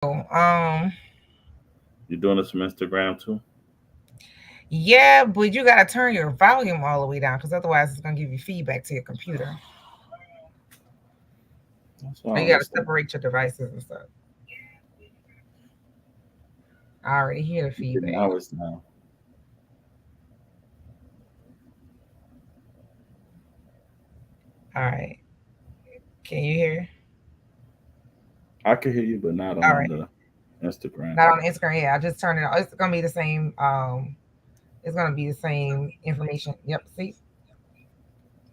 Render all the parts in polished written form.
Um, You doing this from Instagram too? yeah, but you gotta turn your volume all the way down because otherwise it's gonna give you feedback to your computer. That's what I Or don't you gotta understand. separate your devices and stuff. I already hear the Okay, feedback. now it's now. All right. Can you hear? I can hear you, but not All on right. the Instagram. Not on Instagram. Yeah, I just turned it on. It's gonna be the same. It's gonna be the same information. Yep. See.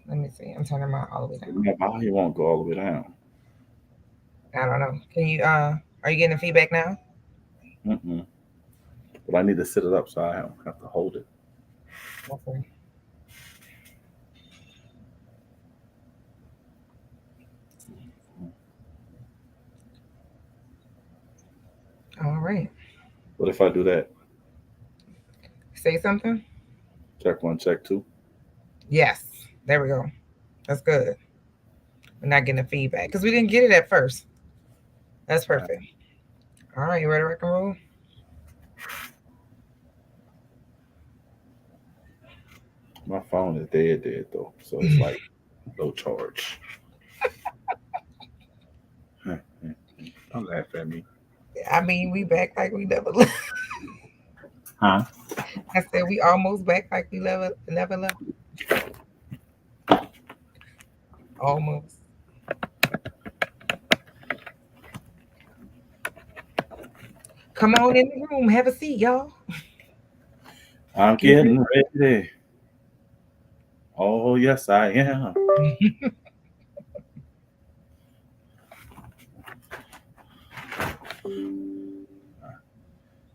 Let me see. I'm turning mine all the way down. My volume won't go all the way down. I don't know. Can you? Are you getting the feedback now? Mm-mm. But I need to sit it up so I don't have to hold it. Okay. All right. But if I do that, Say something. check one, check two. Yes. There we go. That's good. We're not getting the feedback because we didn't get it at first. That's perfect. All right. You ready to rock and roll? My phone is dead though, so it's like no charge. Don't laugh at me. I mean, we back like we never left. Huh? I said we almost back like we never left. Almost. Come on in the room. Have a seat, y'all. I'm Can you getting ready. Oh yes, I am. hear?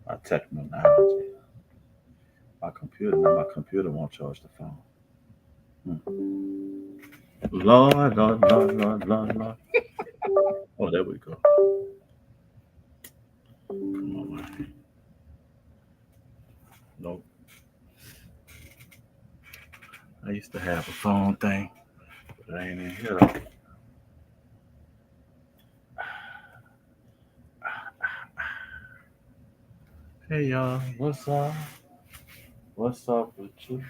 My technology. My computer won't charge the phone. Lord, Lord, Lord, Lord, Lord, Lord. Oh, there we go. Come on, man. Nope. I used to have a phone thing, but it ain't in here though. Hey y'all, what's up? What's up with you?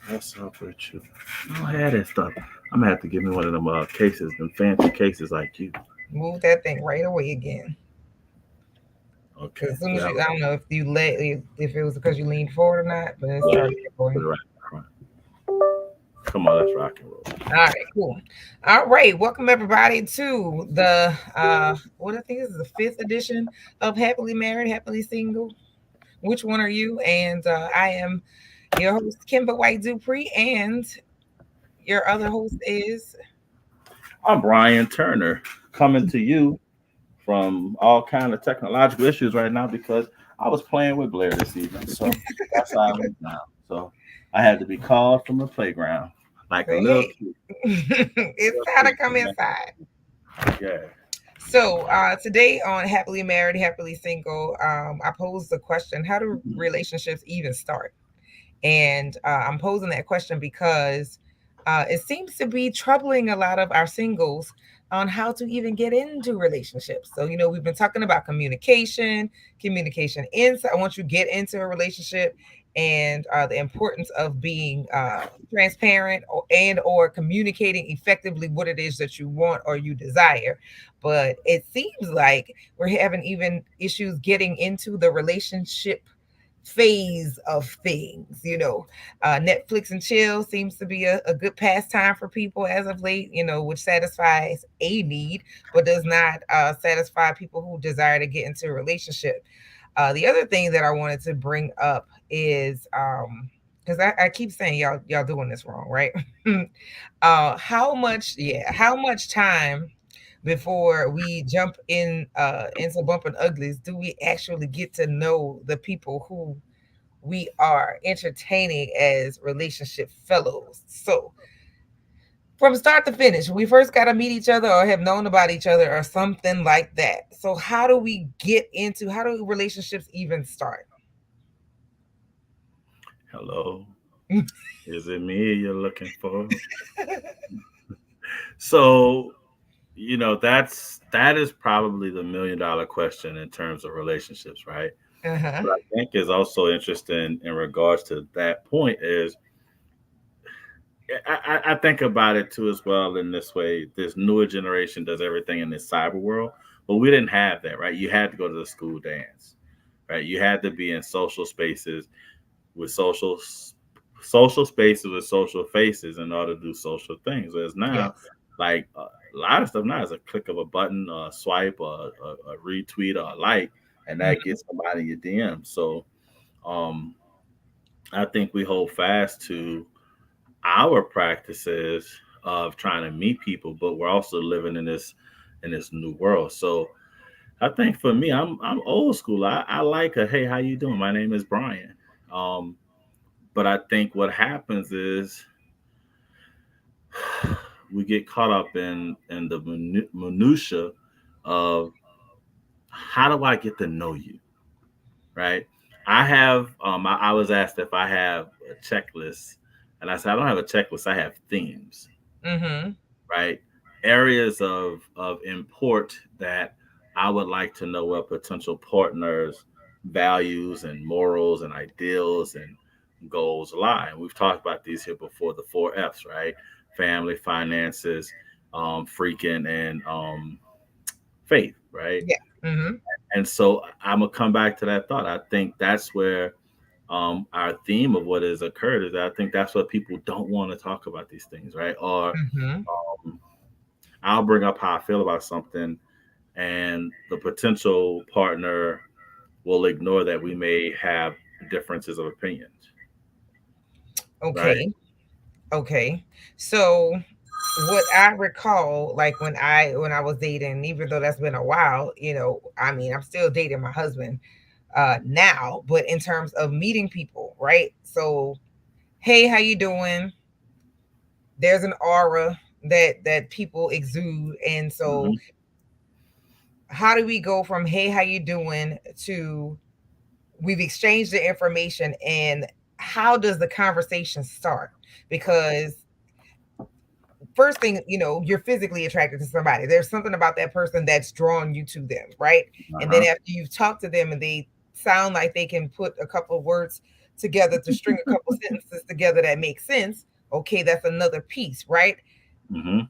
What's up with you? I don't have that stuff. I'm gonna have to give me one of them cases, them fancy cases like you. Move that thing right away again. Okay, Because as soon yeah, as you, I don't know if if it was because you leaned forward or not, but it started put going. it right in front. Come on, let's rock and roll. All right, cool. All right, welcome everybody to the what I think this is the fifth edition of Happily Married, Happily Single. Which one are you? And I am your host, Kimber White Dupree, and your other host is I'm Brian Turner, coming to you from all kind of technological issues right now because I was playing with Blair this evening, so that's how I am now. So I had to be called from the playground like a little hey, kid. it's Little time to kid, come man. inside. Yeah. So today on Happily Married, Happily Single, I posed the question: how do relationships even start? And I'm posing that question because it seems to be troubling a lot of our singles on how to even get into relationships. So, we've been talking about communication inside once you get into a relationship, and the importance of being transparent and or communicating effectively what it is that you want or you desire. But it seems like we're having even issues getting into the relationship phase of things. Netflix and chill seems to be a good pastime for people as of late, which satisfies a need, but does not satisfy people who desire to get into a relationship. The other thing that I wanted to bring up is because I keep saying y'all doing this wrong, right? How much time before we jump into bumping uglies do we actually get to know the people who we are entertaining as relationship fellows? So from start to finish, we first got to meet each other or have known about each other or something like that. So how do relationships even start? Hello. Is it me you're looking for? So that is probably the $1 million question in terms of relationships, right? Uh-huh. What I think is also interesting in regards to that point is I think about it too as well in this way. This newer generation does everything in this cyber world, but we didn't have that, right? You had to go to the school dance, right? You had to be in social spaces with social spaces with social faces in order to do social things. Whereas now, Yes. like a lot of stuff now is a click of a button, a swipe, a retweet, or a like, and that Mhm. gets somebody in your DM. So um, I think we hold fast to our practices of trying to meet people, but we're also living in this new world. So I think for me, I'm old school. I like a hey, how you doing? My name is Brian. Um, but I think what happens is we get caught up in the minutia of how do I get to know you, right? I was asked if I have a checklist, and I said I don't have a checklist. I have themes, Mhm. right? Areas of import that I would like to know where potential partners' values and morals and ideals and goals lie. And we've talked about these here before, the four F's, right? Family, finances, freaking, and faith, right? Yeah. Mhm. And so I'm gonna come back to that thought. I think that's where our theme of what has occurred is that I think that's what people don't want to talk about these things, right? Or Mhm. um, I'll bring up how I feel about something, and the potential partner will ignore that we may have differences of opinions, right? Okay. Okay. So what I recall, like when I was dating, even though that's been a while, I mean, I'm still dating my husband now, but in terms of meeting people, right? So, hey, how you doing? There's an aura that people exude, and so Hmm. how do we go from hey, how you doing to we've exchanged the information, and how does the conversation start? Because first thing, you're physically attracted to somebody. There's something about that person that's drawn you to them, right? And then Uh-huh. after you've talked to them and they sound like they can put a couple of words together to string a couple sentences together that make sense, okay, that's another piece, right? Hmm.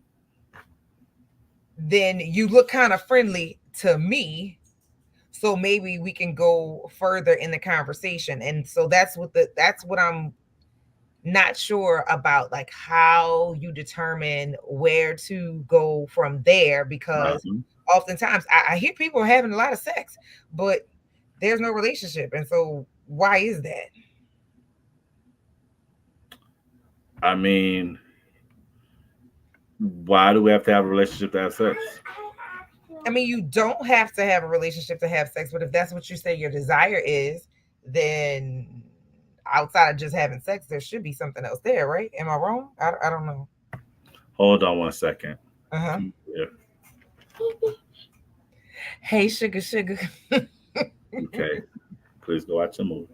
Then you look kind of friendly to me, so maybe we can go further in the conversation. And so that's what I'm not sure about, like how you determine where to go from there, because Uh-huh. oftentimes I hear people having a lot of sex, but there's no relationship. And so why is that? I mean, why do we have to have a relationship to have sex? I mean, you don't have to have a relationship to have sex, but if that's what you say your desire is, then outside of just having sex, there should be something else there, right? Am I wrong? I don't know. Hold on 1 second. Uh-huh. Yeah. Hey, sugar, sugar. Okay. Please go watch a movie.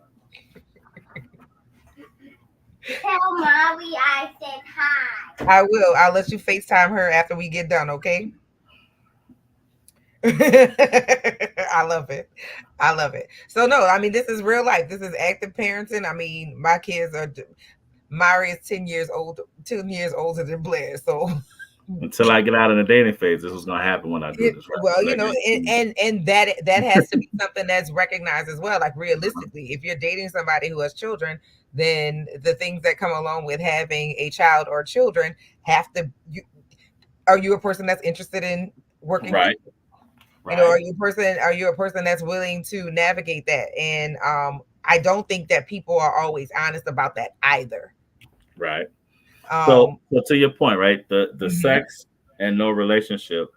Tell mommy I said hi. I will. I'll let you FaceTime her after we get done, okay? I love it. I love it. So no, I mean this is real life. This is active parenting. I mean, my kids are Mari is 10 years old, 10 years older than Blair. So Until I get out of the dating phase, this is gonna happen when I do this, right? well, So that gives me- and that has to be something that's recognized as well. Like realistically, if you're dating somebody who has children, then the things that come along with having a child or children have to. Are you a person that's interested in working right, through? right, Are you a person that's willing to navigate that? And I don't think that people are always honest about that either. right. So, Um so to your point, right? The mhm. sex and no relationship.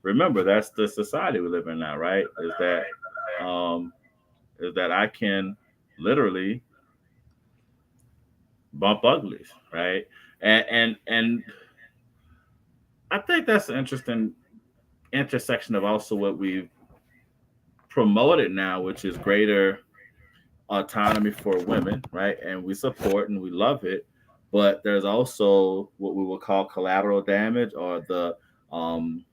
Remember, that's the society we live in now, right? Um is that I can literally bump uglies, right? And I think that's an interesting intersection of also what we've promoted now, which is greater autonomy for women, right? And we support and we love it. But there's also what we will call collateral damage or the um,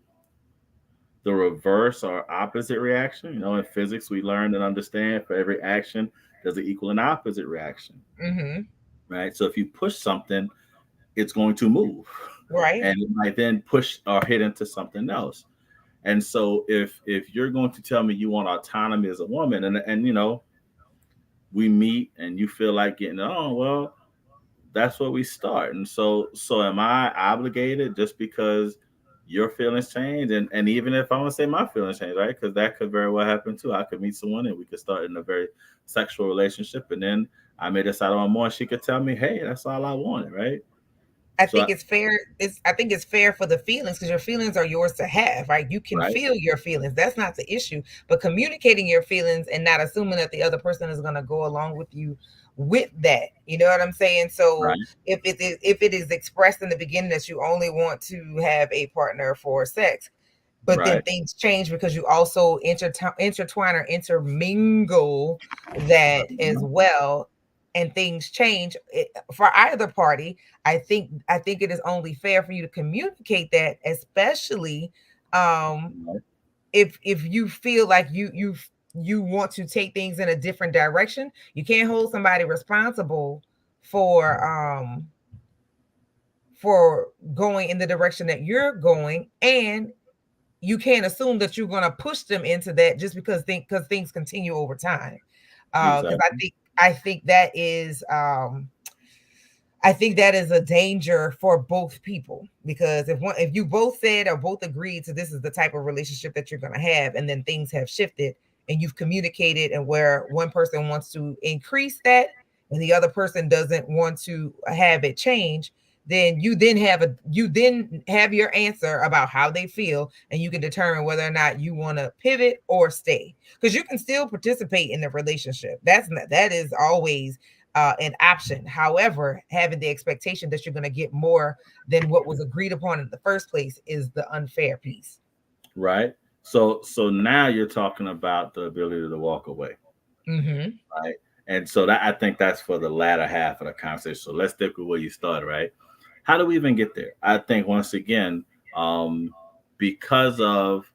the reverse or opposite reaction. You know, in physics, we learn and understand for every action, there's an equal and opposite reaction, Mm-hmm. right? So if you push something, it's going to move, Right. and it might then push or hit into something else. And so if you're going to tell me you want autonomy as a woman, and you know, we meet and you feel like getting on, well, that's where we start. And so am I obligated just because your feelings change? And even if I want to say my feelings change, right? Because that could very well happen too. I could meet someone and we could start in a very sexual relationship, and then I may decide on more, and she could tell me, hey, that's all I wanted, right? I So think it's fair. I think it's fair for the feelings because your feelings are yours to have, right? You can right, feel your feelings. That's not the issue. But communicating your feelings and not assuming that the other person is going to go along with you with that. You know what I'm saying? So right, if it is expressed in the beginning that you only want to have a partner for sex, but then right, things change because you also intertwine or intermingle that as mhm, well, and things change for either party. I think it is only fair for you to communicate that, especially um right, if you feel like you want to take things in a different direction. You can't hold somebody responsible for going in the direction that you're going, and you can't assume that you're going to push them into that just because things continue over time. Because exactly, I think that is I think that is a danger for both people, because if you both said or both agreed to this is the type of relationship that you're going to have, and then things have shifted and you've communicated, and where one person wants to increase that and the other person doesn't want to have it change, then you then have your answer about how they feel, and you can determine whether or not you want to pivot or stay, because you can still participate in the relationship. That is always an option. However, having the expectation that you're going to get more than what was agreed upon in the first place is the unfair piece. right. So now you're talking about the ability to walk away, Mm-hmm. right? And so that, I think that's for the latter half of the conversation. So let's stick with where you started, right? How do we even get there? I think once again, um, because of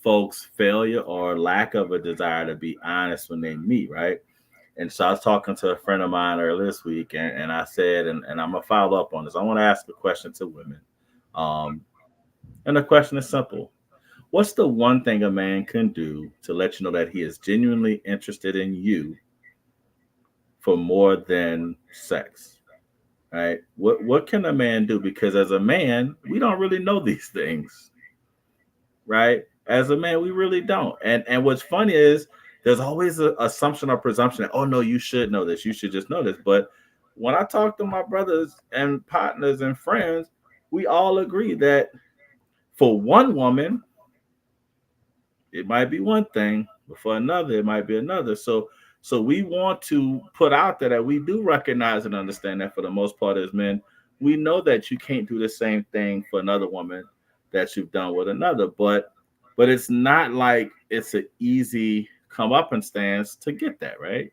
folks' failure or lack of a desire to be honest when they meet, right? And so I was talking to a friend of mine earlier this week, and I said, and I'm gonna follow up on this. I want to ask a question to women, um, and the question is simple: what's the one thing a man can do to let you know that he is genuinely interested in you for more than sex? Right? What can a man do? Because as a man, we don't really know these things, right? As a man, we really don't. And what's funny is there's always an assumption or presumption that, oh no, you should know this. You should just know this. But when I talk to my brothers and partners and friends, we all agree that for one woman, it might be one thing, but for another, it might be another. So we want to put out there that we do recognize and understand that for the most part as men, we know that you can't do the same thing for another woman that you've done with another. But it's not like it's an easy come up and stance to get that, right?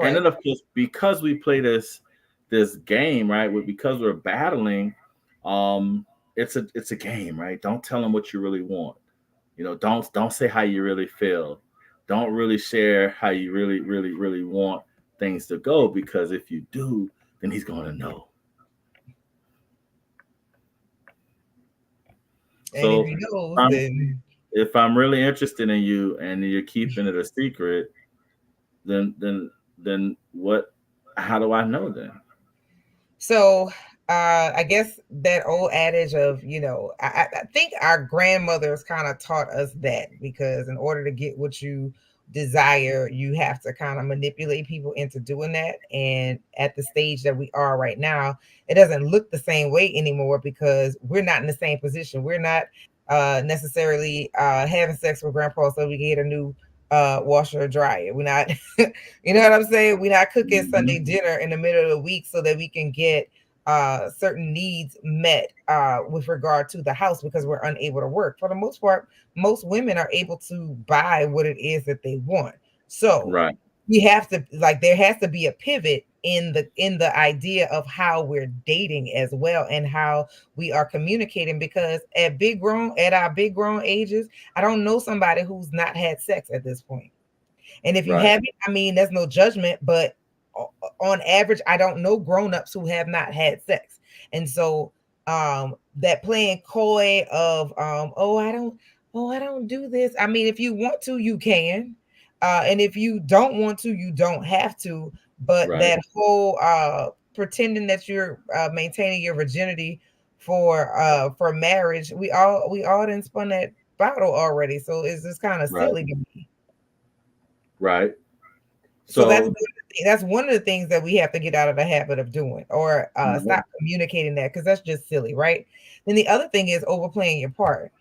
And then Correct. of course, because we play this game, right? Because we're battling, um, it's a game, right? Don't tell them what you really want. You know, don't say how you really feel. Don't really share how you really, really, really want things to go, because if you do, then he's going to know. And if So he knows, um, then if I'm really interested in you and you're keeping it a secret, then what? How do I know then? so I guess that old adage of, I think our grandmothers kind of taught us that, because in order to get what you desire, you have to kind of manipulate people into doing that. And at the stage that we are right now, it doesn't look the same way anymore because we're not in the same position. We're not necessarily having sex with grandpa so we can get a new washer or dryer. We're not, you know what I'm saying? We're not cooking Mhm. Sunday dinner in the middle of the week so that we can get certain needs met with regard to the house because we're unable to work. For the most part, most women are able to buy what it is that they want. So Right. we have to, like, there has to be a pivot in the idea of how we're dating as well, and how we are communicating, because at our big grown ages, I don't know somebody who's not had sex at this point. And if you Right. haven't, I mean, there's no judgment, but on average, I don't know grown-ups who have not had sex. And so that playing coy of oh, I don't do this. I mean, if you want to, you can. And if you don't want to, you don't have to. But Right. that whole pretending that you're maintaining your virginity for marriage, we all done spun that bottle already. So it's just kind of Right. silly to me. Right. So So that's one of the things that we have to get out of the habit of doing, or mhm, stop communicating that, because that's just silly, right? Then the other thing is overplaying your part.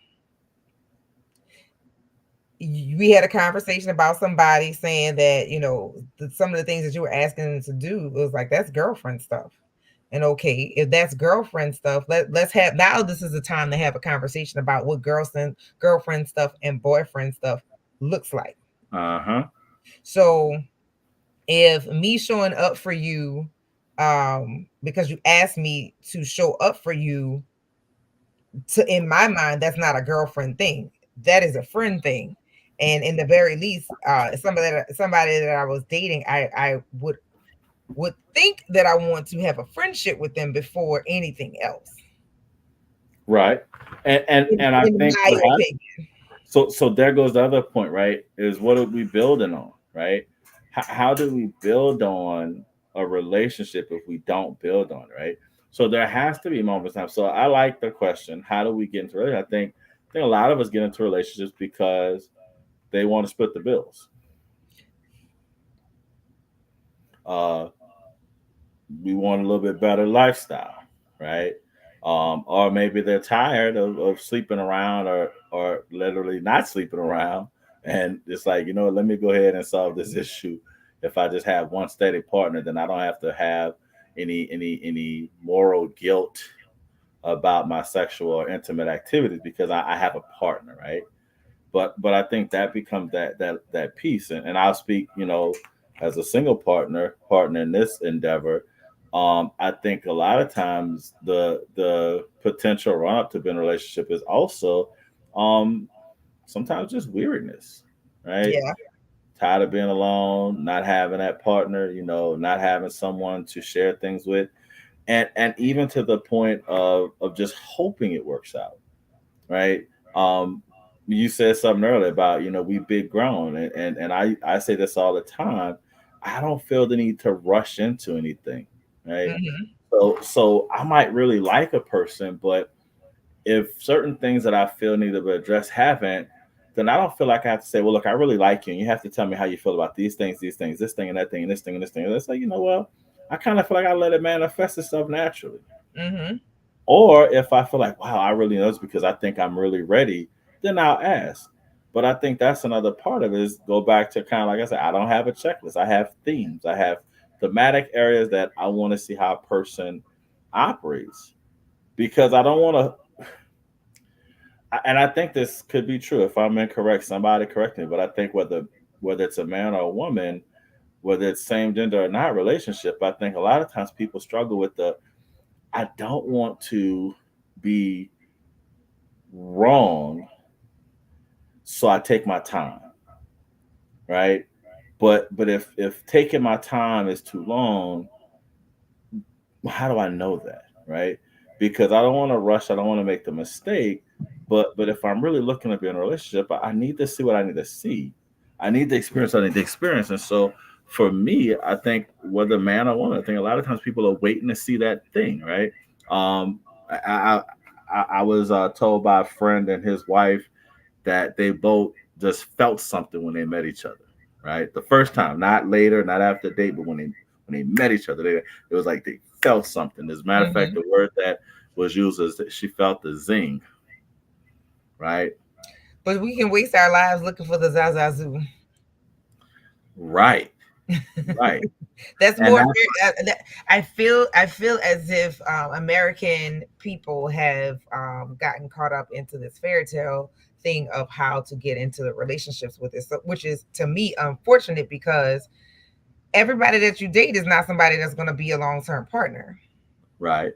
We had a conversation about somebody saying that, some of the things that you were asking them to do was like, that's girlfriend stuff. And okay, if that's girlfriend stuff, let's have, now this is the time to have a conversation about what girlfriend stuff and boyfriend stuff looks like. uh-huh. So if me showing up for you, because you asked me to show up for you, in my mind, that's not a girlfriend thing. That is a friend thing. And in the very least, somebody that I was dating, I would think that I want to have a friendship with them before anything else. Right. And I In think my what happened, opinion. so there goes the other point, right? Is what are we building on, right? How do we build on a relationship if we don't build on it, right? So there has to be moments of time. So I like the question, how do we get into it? I think a lot of us get into relationships because they want to split the bills. Uh, we want a little bit better lifestyle, right? Or maybe they're tired of sleeping around, or literally not sleeping around, and it's like, let me go ahead and solve this issue. If I just have one steady partner, then I don't have to have any moral guilt about my sexual or intimate activities because I have a partner, right? But I think that becomes that piece, and I'll speak, as a single partner in this endeavor. I think a lot of times the potential run up to being a relationship is also um sometimes just weirdness, right? Yeah. Tired of being alone, not having that partner, not having someone to share things with, and even to the point of just hoping it works out, right? Um, you said something earlier about, we big grown, and I say this all the time. I don't feel the need to rush into anything, right? Hmm. So I might really like a person, but if certain things that I feel need to be addressed haven't, then I don't feel like I have to say, well, look, I really like you, and you have to tell me how you feel about these things, this thing, and that thing, and this thing, and this thing. And it's like, well, I kind of feel like I let it manifest itself naturally. Hmm. Or if I feel like, wow, I really know this because I think I'm really ready, then I'll ask. But I think that's another part of it is go back to kind of like I said, I don't have a checklist. I have themes. I have thematic areas that I want to see how a person operates because I don't want to. And I think this could be true. If I'm incorrect, somebody correct me. But I think whether it's a man or a woman, whether it's same gender or not relationship, I think a lot of times people struggle with the I don't want to be wrong, so I take my time, right? But if taking my time is too long, how do I know that, right? Because I don't want to rush, I don't want to make the mistake. But if I'm really looking to be in a relationship, I need to see what I need to see. I need the experience I need the experience. And so for me, I think whether man or woman, I think a lot of times people are waiting to see that thing, right? Um, I was told by a friend and his wife that they both just felt something when they met each other, right? The first time, not later, not after the date, but when they met each other, it was like they felt something. As a matter of fact, Hmm. the word that was used is that she felt the zing, right? But we can waste our lives looking for the Zazazu. Right, right. That's And more. that's I feel as if American people have gotten caught up into this fairy tale thing of how to get into the relationships with this, which is to me unfortunate because everybody that you date is not somebody that's going to be a long-term partner. Right.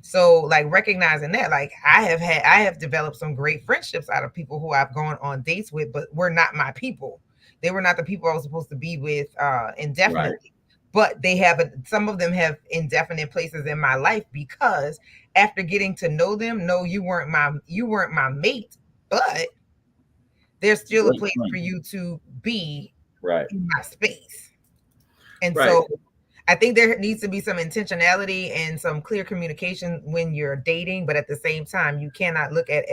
So like recognizing that, like I have developed some great friendships out of people who I've gone on dates with, but were not my people. They were not the people I was supposed to be with Right. indefinitely. But they have some of them have indefinite places in my life because after getting to know them, no, you weren't my mate, but there's still a Great place for point. you to be Right. in my space. And Right. so I think there needs to be some intentionality and some clear communication when you're dating, but at the same time, you cannot look at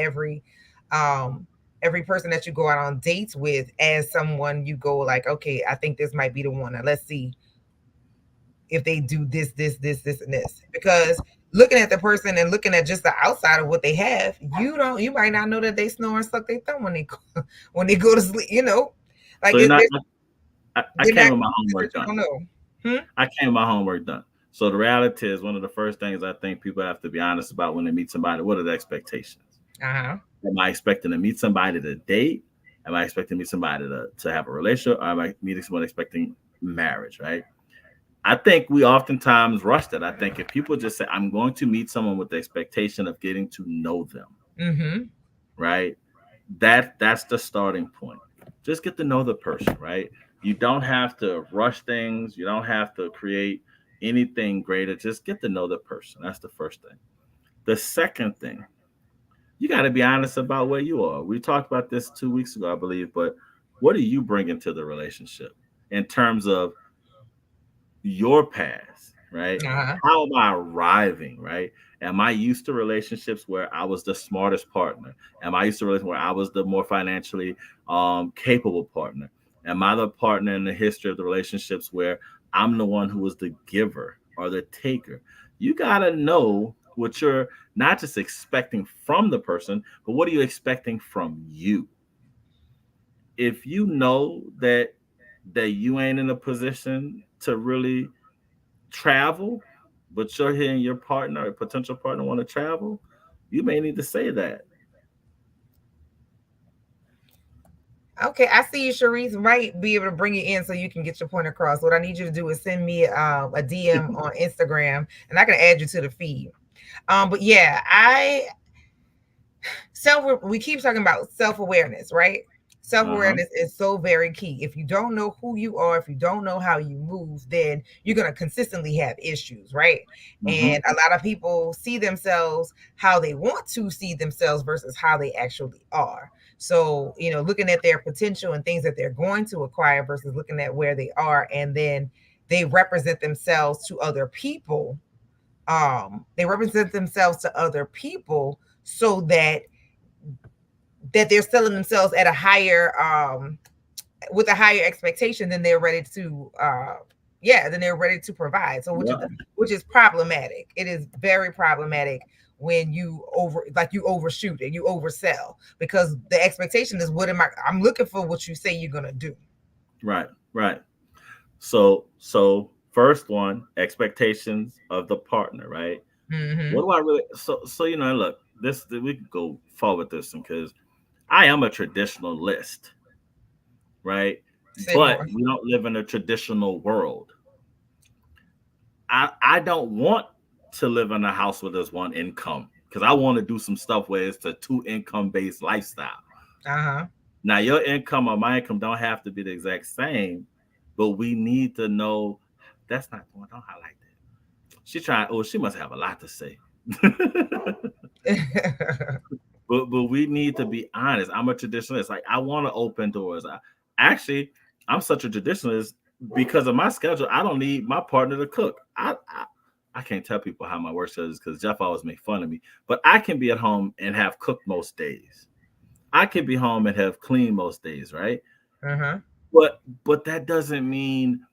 um every person that you go out on dates with as someone you go like, okay, I think this might be the one. Now let's see if they do this, and this. Because looking at the person and looking at just the outside of what they have, you might not know that they snore and suck their thumb when they when they go to sleep. Like So you're not. they're, I they're came not with my that homework you done. don't know. Hmm? I came with my homework done. So the reality is, one of the first things I think people have to be honest about when they meet somebody: what are the expectations? Uh-huh. Am I expecting to meet somebody to date? Am I expecting to meet somebody to have a relationship? Or am I meeting someone expecting marriage? Right. I think we oftentimes rush that. I think if people just say, I'm going to meet someone with the expectation of getting to know them, Mm-hmm. right? That's the starting point. Just get to know the person, right? You don't have to rush things. You don't have to create anything greater. Just get to know the person. That's the first thing. The second thing, you got to be honest about where you are. We talked about this 2 weeks ago, I believe, but what are you bringing to the relationship in terms of your past, right? Uh-huh. How am I arriving, right? Am I used to relationships where I was the smartest partner? Am I used to relationships where I was the more financially capable partner? Am I the partner in the history of the relationships where I'm the one who was the giver or the taker? You got to know what you're not just expecting from the person, but what are you expecting from you? If you know that you ain't in a position to really travel, but you're hearing your partner or potential partner want to travel, you may need to say that. Okay, I see you, Sharice. Might be able to bring it in so you can get your point across. What I need you to do is send me a DM on Instagram, and I can add you to the feed. But yeah, we keep talking about self-awareness, right? Uh-huh. Self-awareness is so very key. If you don't know who you are, if you don't know how you move, then you're going to consistently have issues, right? Mm-hmm. And a lot of people see themselves how they want to see themselves versus how they actually are. So, looking at their potential and things that they're going to acquire versus looking at where they are, and then they represent themselves to other people. They represent themselves to other people so that they're selling themselves at a higher with a higher expectation than they're ready to than they're ready to provide. So Yeah. which is problematic. It is very problematic when you overshoot and you oversell, because the expectation is, I'm looking for what you say you're gonna do. Right. Right. So first one, expectations of the partner, right? What Mm-hmm. do I really so look, this we could go forward with this one because I am a traditionalist, right? Say But more. we don't live in a traditional world. I don't want to live in a house where there's one income because I want to do some stuff where it's a two income based lifestyle. Uh-huh. Now, your income or my income don't have to be the exact same, but we need to know that's not going. Don't highlight that. She trying. Oh, she must have a lot to say. But we need to be honest. I'm a traditionalist. Like I want to open doors. Actually, I'm such a traditionalist because of my schedule. I don't need my partner to cook. I can't tell people how my work schedule is because Jeff always make fun of me. But I can be at home and have cooked most days. I can be home and have cleaned most days, right? Uh-huh. But that doesn't mean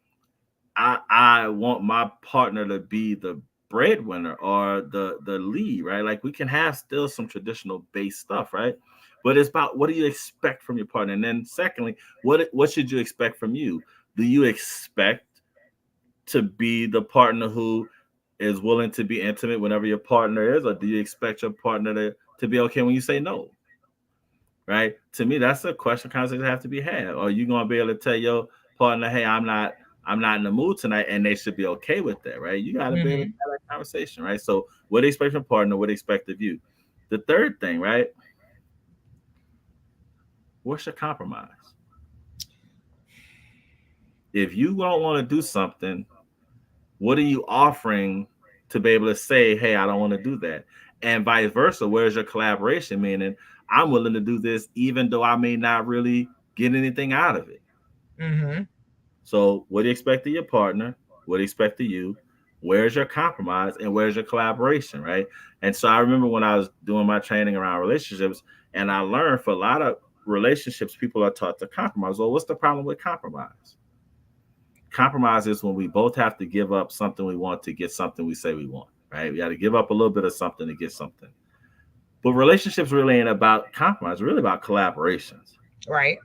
I want my partner to be the breadwinner or the lead, right? Like we can have still some traditional based stuff, right? But it's about what do you expect from your partner, and then secondly, what should you expect from you? Do you expect to be the partner who is willing to be intimate whenever your partner is, or do you expect your partner to be okay when you say no? Right? To me, that's a question conversation that have to be had. Are you gonna be able to tell your partner, hey, I'm not I'm not in the mood tonight, and they should be okay with that, right? You got to be able to Mhm. have that conversation, right? So, what do you expect from a partner? What do you expect of you? The third thing, right? What's your compromise? If you don't want to do something, what are you offering to be able to say, hey, I don't want to do that? And vice versa, where's your collaboration? Meaning, I'm willing to do this even though I may not really get anything out of it. Mhm. So, what do you expect of your partner? What do you expect of you? Where's your compromise and where's your collaboration, right? And so, I remember when I was doing my training around relationships, and I learned for a lot of relationships, people are taught to compromise. Well, what's the problem with compromise? Compromise is when we both have to give up something we want to get something we say we want, right? We got to give up a little bit of something to get something. But relationships really ain't about compromise, it's really about collaborations. Right.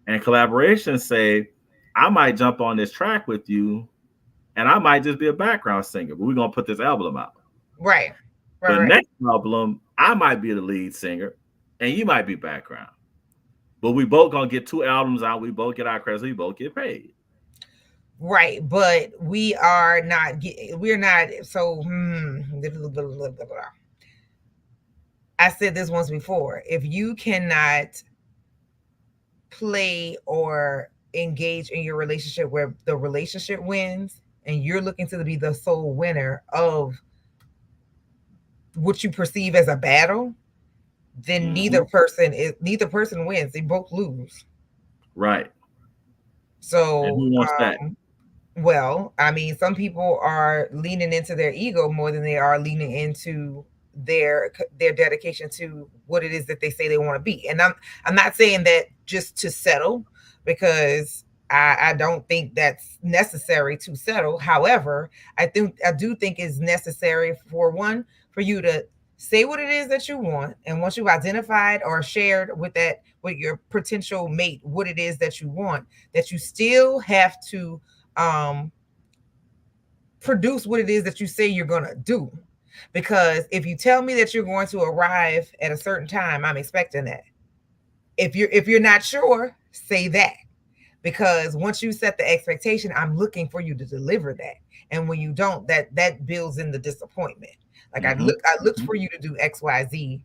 And collaborations say, I might jump on this track with you and I might just be a background singer, but we're going to put this album out. Right. Right. But Right. next album, I might be the lead singer and you might be background. But we both going to get 2 albums out. We both get our credits. We both get paid. Right, but we're not so I said this once before. If you cannot play or engage in your relationship where the relationship wins and you're looking to be the sole winner of what you perceive as a battle, then neither person wins. They both lose. Right. And So who wants that? well, I mean, some people are leaning into their ego more than they are leaning into their dedication to what it is that they say they want to be. And I'm not saying that just to settle, because I don't think that's necessary to settle. However, I do think it's necessary for you to say what it is that you want, and once you've identified or shared with your potential mate what it is that you want, that you still have to um produce what it is that you say you're going to do. Because if you tell me that you're going to arrive at a certain time, I'm expecting that. If you're not sure, say that. Because once you set the expectation, I'm looking for you to deliver that. And when you don't, that builds in the disappointment. Like I looked for you to do XYZ.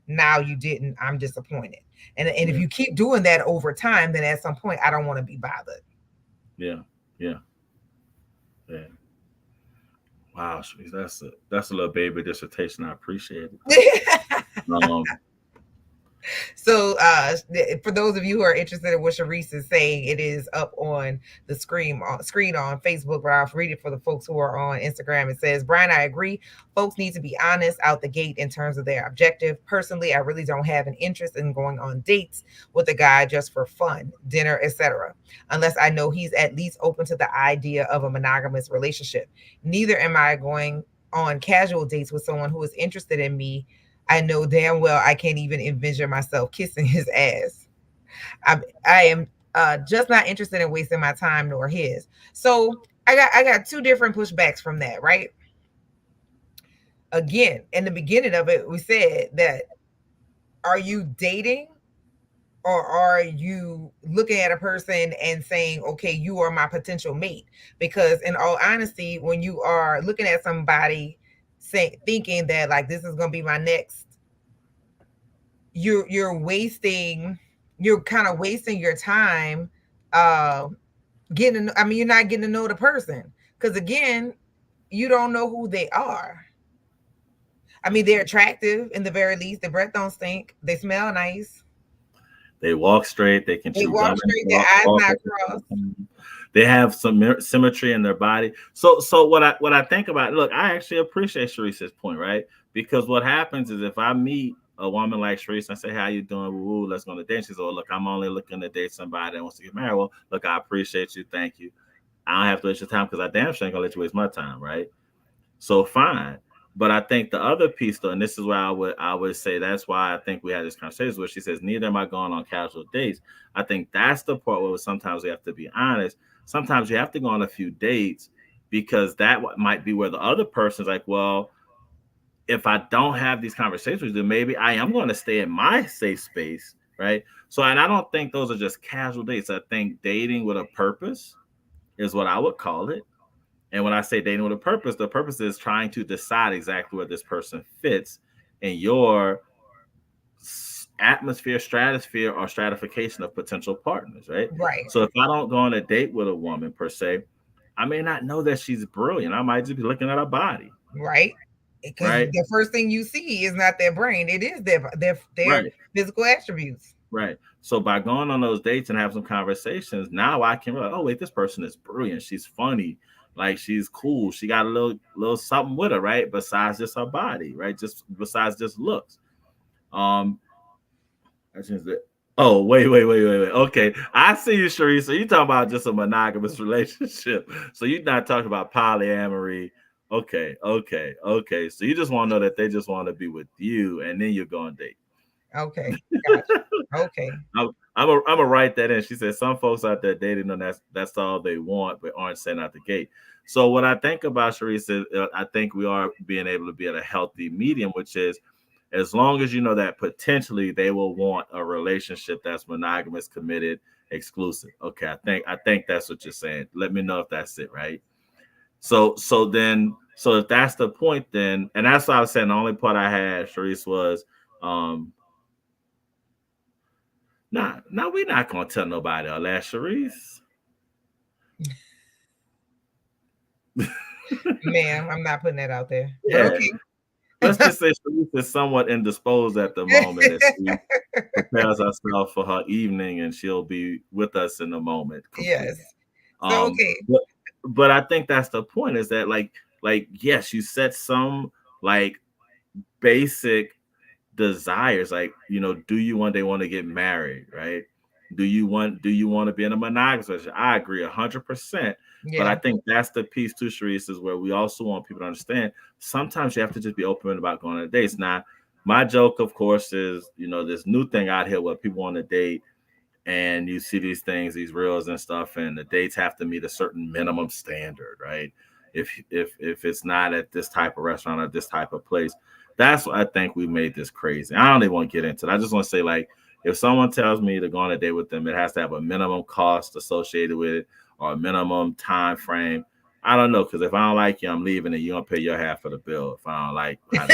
Now you didn't. I'm disappointed. And if you keep doing that over time, then at some point I don't want to be bothered. Yeah. Wow, that's a little baby dissertation. I appreciate it. So for those of you who are interested in what Sharice is saying, it is up on the screen on Facebook, but I'll read it for the folks who are on Instagram. It says, Brian, I agree. Folks need to be honest out the gate in terms of their objective. Personally, I really don't have an interest in going on dates with a guy just for fun, dinner, etc., unless I know he's at least open to the idea of a monogamous relationship. Neither am I going on casual dates with someone who is interested in me. I know damn well I can't even envision myself kissing his ass. I am just not interested in wasting my time nor his. So I got two different pushbacks from that, right? Again, in the beginning of it, we said that, are you dating or are you looking at a person and saying, okay, you are my potential mate? Because in all honesty, when you are looking at somebody thinking that like this is going to be my next, you're kind of wasting your time you're not getting to know the person, because again, you don't know who they are. I mean, they're attractive in the very least. Their breath don't stink. They smell nice. They walk straight. They can They chew walk gum. straight. Their eyes not crossed. They have some symmetry in their body. So what I think about, look, I actually appreciate Sharice's point, right? Because what happens is if I meet a woman like Sharice and I say, how you doing? Woo, let's go on a date. She says, oh, look, I'm only looking to date somebody that wants to get married. Well, look, I appreciate you. Thank you. I don't have to waste your time because I damn sure ain't gonna let you waste my time, right? So fine. But I think the other piece, though, and this is why I would say that's why I think we had this conversation where she says, neither am I going on casual dates. I think that's the part where sometimes we have to be honest. Sometimes you have to go on a few dates because that might be where the other person's like, well, if I don't have these conversations, then maybe I am going to stay in my safe space, right? So, and I don't think those are just casual dates. I think dating with a purpose is what I would call it. And when I say dating with a purpose, the purpose is trying to decide exactly where this person fits in your atmosphere, stratosphere, or stratification of potential partners, right? Right. So if I don't go on a date with a woman per se, I may not know that she's brilliant. I might just be looking at her body, Right. Because right? the first thing you see is not their brain; it is their Right. physical attributes. Right. So by going on those dates and have some conversations, now I can realize, oh wait, this person is brilliant. She's funny, like she's cool. She got a little something with her, right? Besides just her body, right? Just besides just looks. Um, that's just it. Oh, wait. Okay. I see you, Sharice. So you talking about just a monogamous relationship. So you're not talking about polyamory. Okay. So you just want to know that they just want to be with you, and then you go on date. Okay. Gotcha. Okay. I'm a write that in. She said some folks out there dating them, that's all they want, but aren't sent out the gate. So what I think about Sharice is I think we are being able to be at a healthy medium, which is as long as you know that potentially they will want a relationship that's monogamous, committed, exclusive. Okay, I think that's what you're saying. Let me know if that's it, right? So if that's the point, then, and that's what I was saying. The only part I had, Sharice, was nah, we're not gonna tell nobody all that, Sharice. Ma'am, I'm not putting that out there. Yeah. But okay. Let's just say Sharice is somewhat indisposed at the moment as she prepares herself for her evening, and she'll be with us in a moment. Yes. So okay. But I think that's the point, is that like yes, you set some like basic desires, like, you know, do you one day want to get married, right? Do you want to be in a monogamous relationship? I agree 100%. Yeah. But I think that's the piece too, Sharice, is where we also want people to understand sometimes you have to just be open about going on dates. Now, my joke, of course, is, you know, this new thing out here where people want to date and you see these things, these reels and stuff, and the dates have to meet a certain minimum standard, right? If it's not at this type of restaurant or this type of place, that's what I think we made this crazy. I don't even want to get into it. I just want to say, like, if someone tells me to go on a date with them, it has to have a minimum cost associated with it or a minimum time frame. I don't know, because if I don't like you, I'm leaving, and you don't pay your half of the bill if I don't like how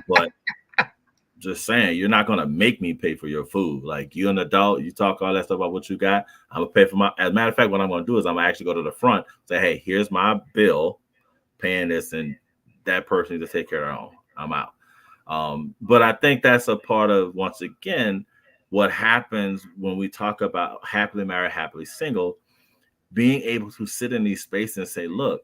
but just saying, you're not gonna make me pay for your food. Like, you're an adult, you talk all that stuff about what you got. I'm gonna pay for my. As a matter of fact, what I'm gonna do is I'm gonna actually go to the front, say, hey, here's my bill, paying this, and that person needs to take care of their own. I'm out. But I think that's a part of, once again, what happens when we talk about happily married, happily single, being able to sit in these spaces and say, look,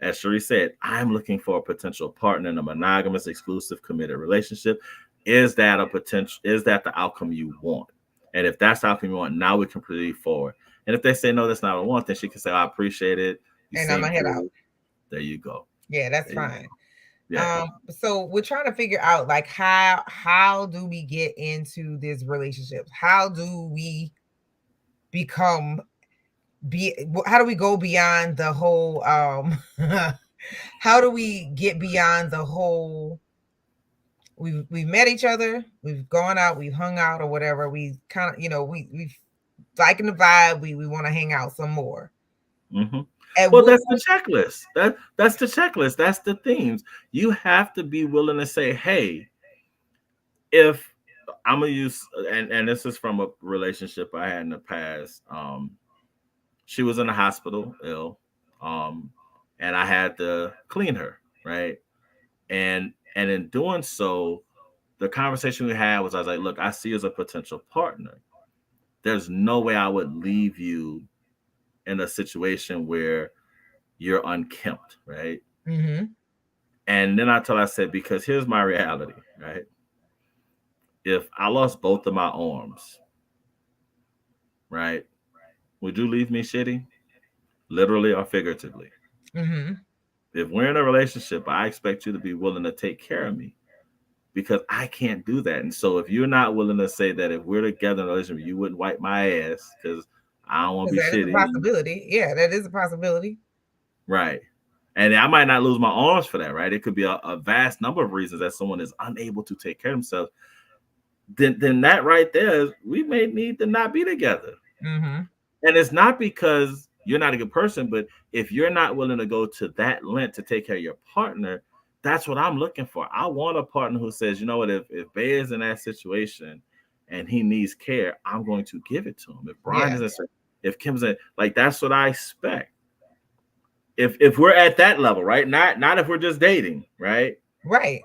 as Sharice said, I'm looking for a potential partner in a monogamous, exclusive, committed relationship. Is that a potential? Is that the outcome you want? And if that's the outcome you want, now we can proceed forward. And if they say, no, that's not what I want, then she can say, I appreciate it. And I'm gonna head out. There you go. Yeah, that's fine. Yeah. So we're trying to figure out, like, how do we get into this relationship? How do we become how do we go beyond the whole how do we get beyond the whole we've met each other, we've gone out, we've hung out or whatever, we kind of, you know, we've liking the vibe, we want to hang out some more. Mm-hmm. Well, that's the checklist. That's the checklist. That's the themes. You have to be willing to say, hey, if I'm gonna use, and this is from a relationship I had in the past. She was in the hospital ill, and I had to clean her, right? And in doing so, the conversation we had was, I was like, look, I see you as a potential partner. There's no way I would leave you in a situation where you're unkempt, right? Mm-hmm. And then I said, because here's my reality, right? If I lost both of my arms, right, would you leave me shitty? Literally or figuratively? Mm-hmm. If we're in a relationship, I expect you to be willing to take care of me, because I can't do that. And so if you're not willing to say that if we're together in a relationship, you wouldn't wipe my ass because I don't want to be shitty. That is a possibility. Yeah, that is a possibility. Right. And I might not lose my arms for that, right? It could be a vast number of reasons that someone is unable to take care of themselves. Then that right there, we may need to not be together. Mm-hmm. And it's not because you're not a good person, but if you're not willing to go to that length to take care of your partner, that's what I'm looking for. I want a partner who says, you know what, if Bay is in that situation and he needs care, I'm going to give it to him. If Brian Yeah. isn't, if Kim's in, like, that's what I expect. If we're at that level, right? Not if we're just dating, right? Right.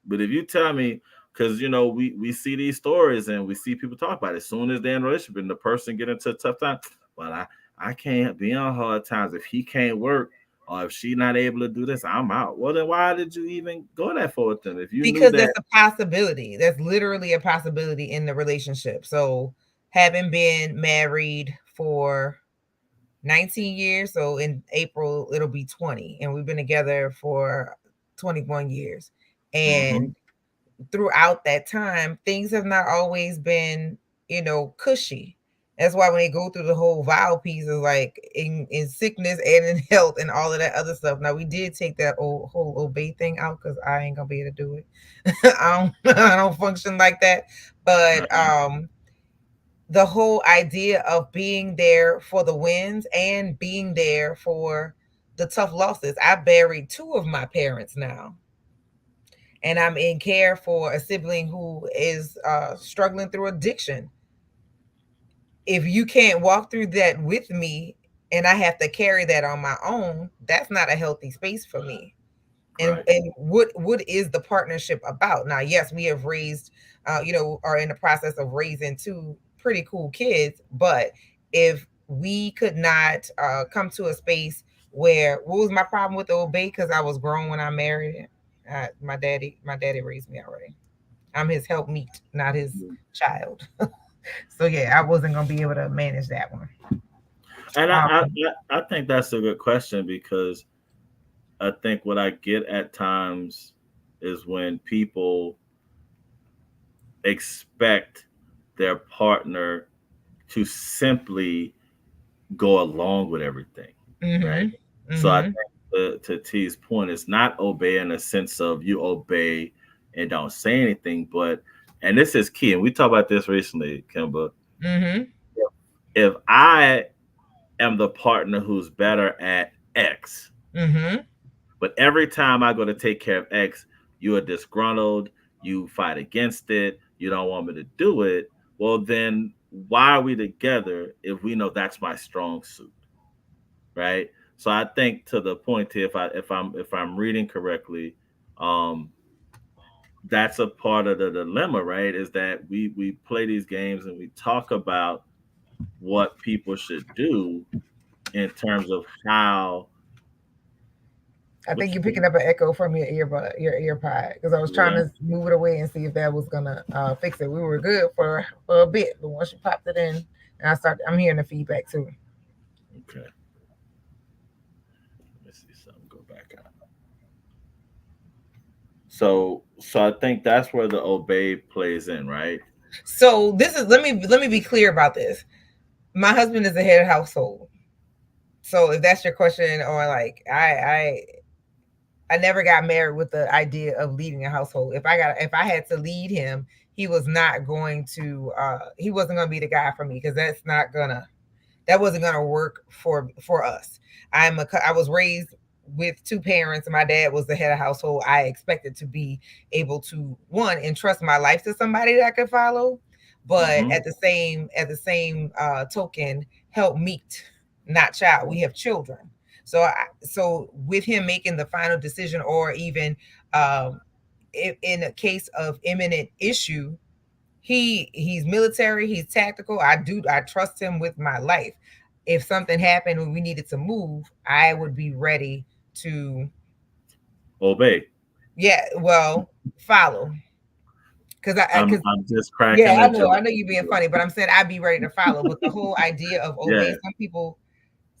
But if you tell me, because you know we see these stories and we see people talk about it. As soon as they're in a relationship and the person get into a tough time, well, I can't be on hard times if he can't work or if she not able to do this, I'm out. Well, then why did you even go that far with them if you knew Because that? that's a possibility. That's literally a possibility in the relationship. So having been married for 19 years, so in April it'll be 20, and we've been together for 21 years. Mhm. And throughout that time, things have not always been, cushy. That's why when they go through the whole vow piece is like in sickness and in health and all of that other stuff. Now we did take that whole obey thing out because I ain't gonna be able to do it. I don't function like that. But the whole idea of being there for the wins and being there for the tough losses. I buried two of my parents now, and I'm in care for a sibling who is struggling through addiction. If you can't walk through that with me and I have to carry that on my own, that's not a healthy space for me. And Right. what is the partnership about? Now, yes, we have raised, are in the process of raising two pretty cool kids, but if we could not come to a space where, what was my problem with the obey? Because I was grown when I married him. My daddy raised me already. I'm his helpmeet, not his child. So yeah, I wasn't gonna be able to manage that one. And Um, I think that's a good question because I think what I get at times is when people expect their partner to simply go along with everything, right? mhm, So I mhm. think to T's point, it's not obey in a sense of you obey and don't say anything, but and this is key, and we talked about this recently, Kimba. Mhm. If I am the partner who's better at X, Mhm. but every time I go to take care of X, you are disgruntled, you fight against it, you don't want me to do it. Well, then why are we together if we know that's my strong suit, right? So I think to the point here, if I'm reading correctly, um, that's a part of the dilemma, right? Is that we play these games and we talk about what people should do in terms of how I what think you you're picking up an echo from your earpod because I was trying yeah, to move it away and see if that was gonna fix it. We were good for a bit, but once you popped it in, and I'm hearing the feedback too. okay. Let me see something. Go back out. So I think that's where the obey plays in, right? So this is let me be clear about this. My husband is the head of household. So if that's your question, or like I never got married with the idea of leading a household. If I had to lead him, he was not going to he wasn't gonna be the guy for me because that wasn't gonna work for us. I was raised with two parents. My dad was the head of household. I expected to be able to one entrust my life to somebody that I could follow, but Mm-hmm. at the same token, help meet, not child. We have children, so with him making the final decision, or even um, in a case of imminent issue, he's military, he's tactical. I trust him with my life. If something happened and we needed to move, I would be ready to, Obey. yeah, well, follow. Because I'm just yeah, cracking I a know, joke. I know you're being funny, but I'm saying I'd be ready to follow. But the whole idea of obey, Yeah.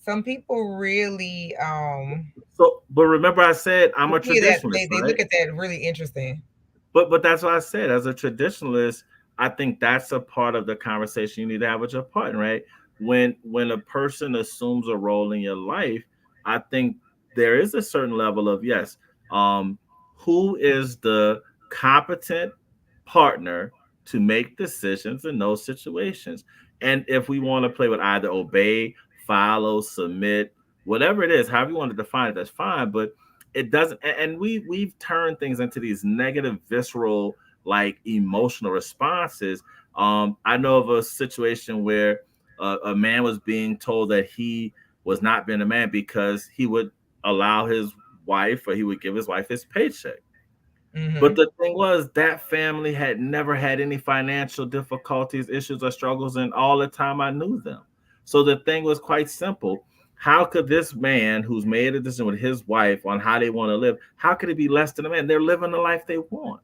some people really So, but remember, I said I'm a see that traditionalist, they right? look at that really interesting. But that's what I said. As a traditionalist, I think that's a part of the conversation you need to have with your partner, right? When a person assumes a role in your life, I think there is a certain level of yes, um, who is the competent partner to make decisions in those situations? And if we want to play with either obey, follow, submit, whatever it is, however you want to define it, that's fine. But it doesn't. And we've turned things into these negative, visceral, like emotional responses. I know of a situation where a man was being told that he was not being a man because he would allow his wife, or he would give his wife his paycheck. But Mm-hmm. the thing was, that family had never had any financial difficulties, issues, or struggles in all the time I knew them. So the thing was quite simple. How could this man who's made a decision with his wife on how they want to live, how could it be less than a man? They're living the life they want.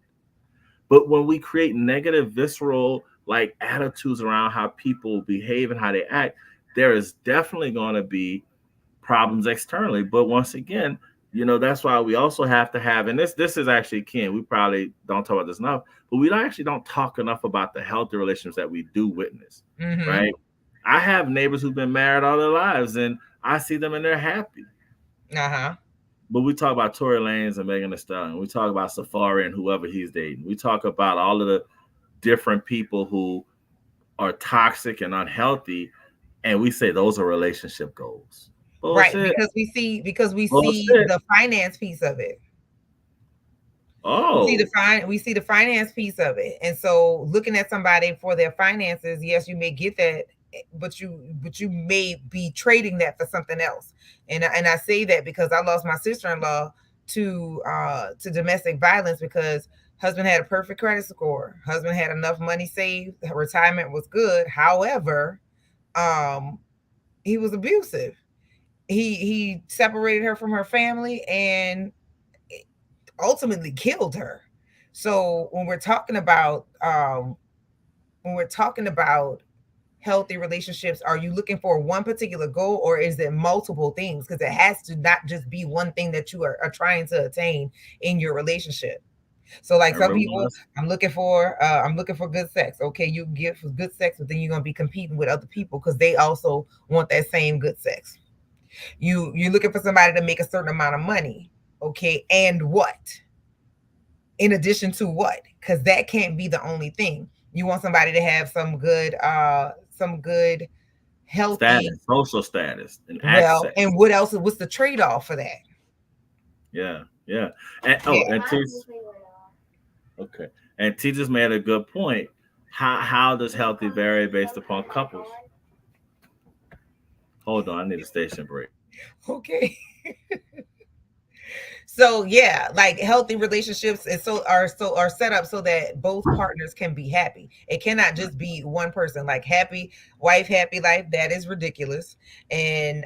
But when we create negative, visceral, like attitudes around how people behave and how they act, there is definitely going to be problems externally. But once again, that's why we also have to have, and this is actually key, and we probably don't talk about this enough, but we actually don't talk enough about the healthy relationships that we do witness, Mm-hmm. right? I have neighbors who've been married all their lives, and I see them and they're happy. Uh-huh. But we talk about Tory Lanez and Megan Thee Stallion. We talk about Safari and whoever he's dating. We talk about all of the different people who are toxic and unhealthy, and we say those are relationship goals. Right, Bullshit. because we see Bullshit. the finance piece of it. Oh, We see the finance piece of it. And so looking at somebody for their finances, yes, you may get that, but you may be trading that for something else. And I say that because I lost my sister-in-law to domestic violence because husband had a perfect credit score. Husband had enough money saved, her retirement was good. However, um he was abusive. He separated her from her family and ultimately killed her. So when we're talking about healthy relationships, are you looking for one particular goal or is it multiple things? Because it has to not just be one thing that you are trying to attain in your relationship. So like I some remember people, this. I'm looking for good sex. Okay, you give good sex, but then you're gonna be competing with other people because they also want that same good sex. You're looking for somebody to make a certain amount of money. Okay, and what? In addition to what? Because that can't be the only thing. You want somebody to have some good healthy. Status, social status, and Well, access. and what else? What's the trade-off for that? Yeah, yeah. And Yeah. and T, okay. And T just made a good point. How does healthy vary based upon couples? Hold on, I need a station break. Okay. So yeah, like healthy relationships are set up so that both partners can be happy. It cannot just be one person. Like happy wife, happy life. That is ridiculous. And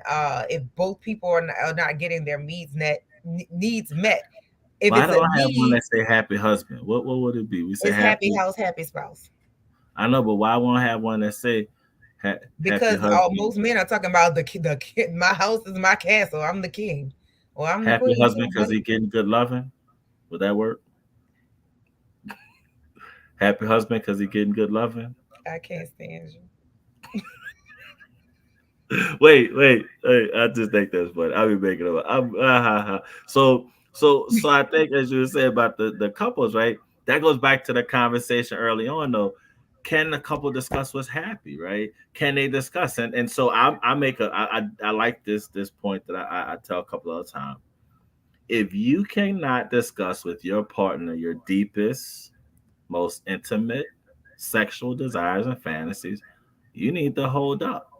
if both people are not getting their needs met, if Why it's do a I have one need, that say happy husband? What would it be? We say it's happy happy. house, happy spouse. I know, but why won't I have one that say happy Because husband? most men are talking about the kid. My house is my castle. I'm the king, or I'm the Happy queen. husband because he getting good loving. Would that work? Happy husband because he getting good loving. I can't stand you. Wait. I just think that's funny. I'll be making it up. So I think as you were saying about the couples, right? That goes back to the conversation early on, though. Can the couple discuss what's happy, right? Can they discuss? And so I like this point that I tell a couple of times. If you cannot discuss with your partner your deepest, most intimate sexual desires and fantasies, you need to hold up.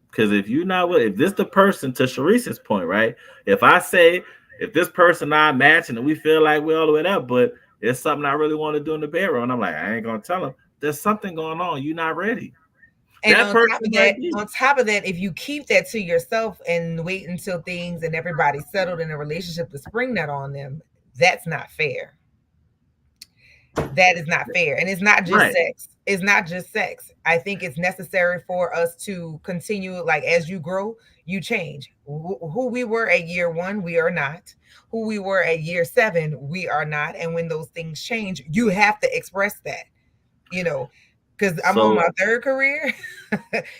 Because if you not if this the person, to Sharice's point, right? If I say, if this person not matching and we feel like we're all the way up, but it's something I really want to do in the bedroom, and I'm like, I ain't gonna tell him. There's something going on. You're not ready. And That person might be. on top of that, if you keep that to yourself and wait until things and everybody's settled in a relationship to spring that on them, that's not fair. That is not fair. And it's not just Right. sex. It's not just sex. I think it's necessary for us to continue, like as you grow, you change. Who we were at year one, we are not. Who we were at year seven, we are not. And when those things change, you have to express that, you know, because I'm on So my third career.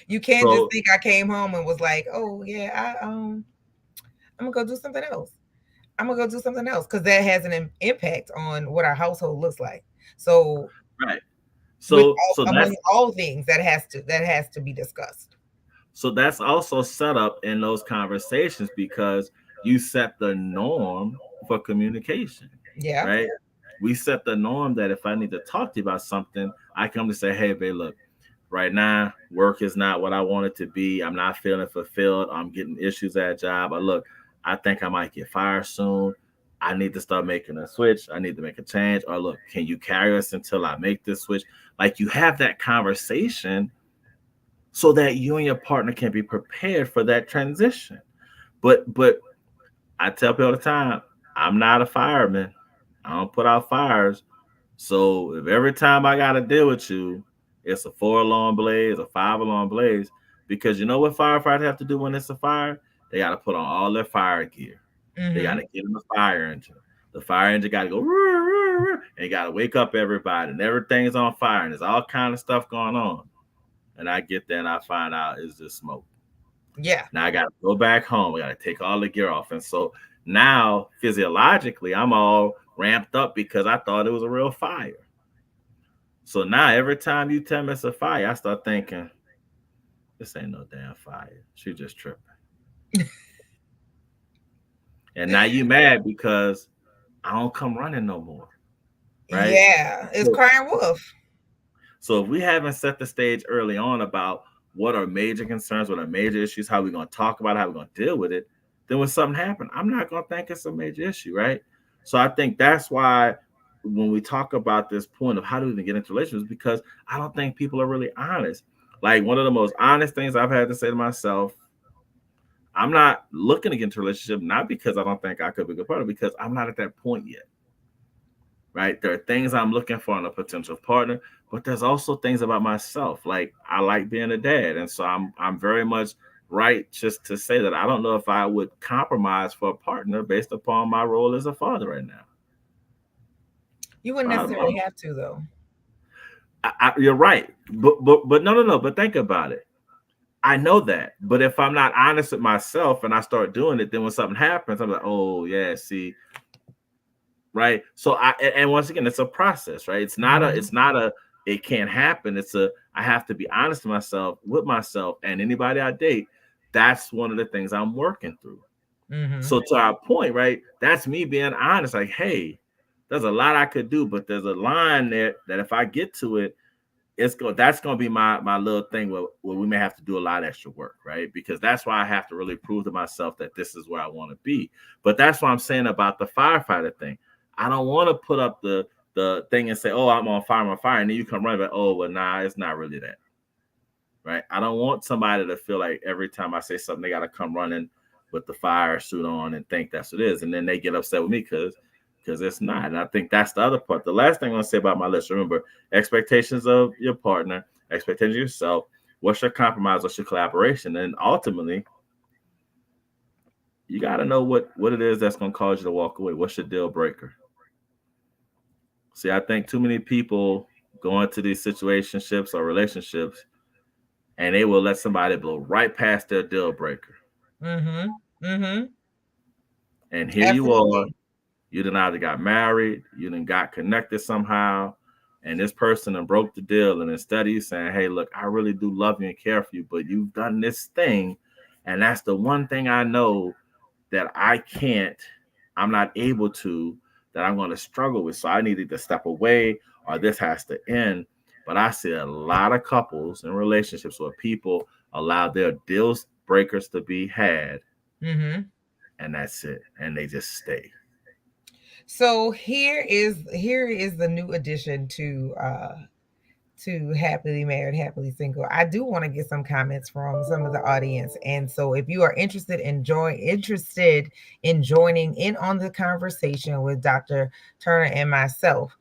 You can't just so think I came home and was like, oh yeah, I'm gonna go do something else. I'm gonna go do something else because that has an impact on what our household looks like. So right. So among all things that has to be discussed. So that's also set up in those conversations because you set the norm for communication. Yeah. Right. We set the norm that if I need to talk to you about something, I come to say, hey, babe, look, right now, work is not what I want it to be. I'm not feeling fulfilled. I'm getting issues at a job. Look, I think I might get fired soon. I need to start making a switch. I need to make a change. Or look, can you carry us until I make this switch? Like you have that conversation so that you and your partner can be prepared for that transition. But I tell people all the time, I'm not a fireman. I don't put out fires. So if every time I got to deal with you, it's a 4-alarm blaze, a 5-alarm blaze, because you know what firefighters have to do when it's a fire? They got to put on all their fire gear. Mm-hmm. They got to get in the fire engine. The fire engine got to go, and you got to wake up everybody, and everything's on fire, and there's all kind of stuff going on. And I get there and I find out it's just smoke. Yeah. Now I got to go back home. I got to take all the gear off. And so now physiologically, I'm all ramped up because I thought it was a real fire. So now every time you tell me it's a fire, I start thinking, this ain't no damn fire. She just tripping. And now you mad because I don't come running no more. Right? Yeah. It's crying wolf. So if we haven't set the stage early on about what are major concerns, what are major issues, how we're going to talk about it, how we're going to deal with it, then when something happens, I'm not going to think it's a major issue, right? So I think that's why when we talk about this point of how do we even get into relationships, because I don't think people are really honest. Like one of the most honest things I've had to say to myself, I'm not looking to get into a relationship, not because I don't think I could be a good partner, because I'm not at that point yet. Right? There are things I'm looking for in a potential partner, but there's also things about myself. Like I like being a dad. And so I'm very much right just to say that I don't know if I would compromise for a partner based upon my role as a father right now. You wouldn't necessarily have to, though. You're right. But no. But think about it. I know that. But if I'm not honest with myself and I start doing it, then when something happens, I'm like, oh, yeah, see. Right. So and once again, it's a process, right? It's not it can't happen. I have to be honest with myself and anybody I date. That's one of the things I'm working through. Mm-hmm. So to our point, right? That's me being honest. Like, hey, there's a lot I could do, but there's a line there that if I get to it, that's going to be my little thing where we may have to do a lot of extra work, right? Because that's why I have to really prove to myself that this is where I want to be. But that's what I'm saying about the firefighter thing. I don't want to put up the thing and say, oh, I'm on fire, and then you come running, but oh, well, nah, it's not really that, right? I don't want somebody to feel like every time I say something, they got to come running with the fire suit on and think that's what it is, and then they get upset with me because it's not. And I think that's the other part. The last thing I want to say about my list, remember, expectations of your partner, expectations of yourself, what's your compromise, what's your collaboration, and ultimately, you got to know what it is that's going to cause you to walk away. What's your deal breaker? See, I think too many people go into these situationships or relationships and they will let somebody blow right past their deal breaker. Mm-hmm. Mm-hmm. And here you are. You done either got married, you done got connected somehow, and this person done broke the deal. And instead of you saying, hey, look, I really do love you and care for you, but you've done this thing, and that's the one thing I know that I'm not able to, that I'm going to struggle with. So I needed to step away or this has to end. But I see a lot of couples in relationships where people allow their deal breakers to be had. Mm-hmm. And that's it. And they just stay. So here is the new addition to Happily Married, Happily Single. I do want to get some comments from some of the audience. And so if you are interested in joining in on the conversation with Dr. Turner and myself,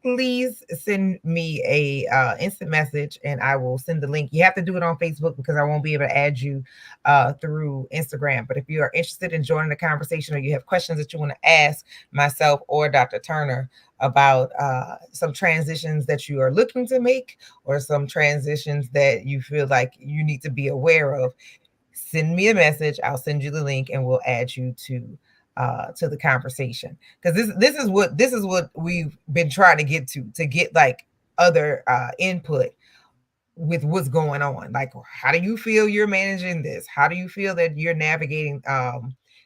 please send me a instant message and I will send the link. You have to do it on Facebook because I won't be able to add you through Instagram. But if you are interested in joining the conversation or you have questions that you want to ask myself or Dr. Turner about some transitions that you are looking to make or some transitions that you feel like you need to be aware of, send me a message. I'll send you the link and we'll add you to the conversation, because this is what we've been trying to get like other input with what's going on. Like, how do you feel you're managing this? How do you feel that you're navigating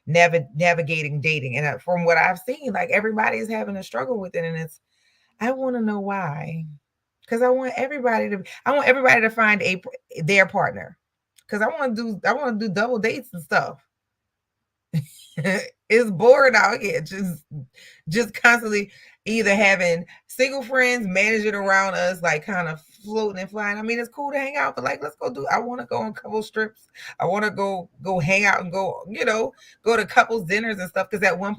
navigating dating? And from what I've seen, like everybody is having a struggle with it, and it's I want to know why. Because I want everybody to find their partner. Because I want to do double dates and stuff. It's boring out here. Just constantly either having single friends managing around us, like kind of floating and flying. I mean, it's cool to hang out, but like, let's go do. I want to go on couple strips. I want to go hang out and go, go to couples dinners and stuff. Because at one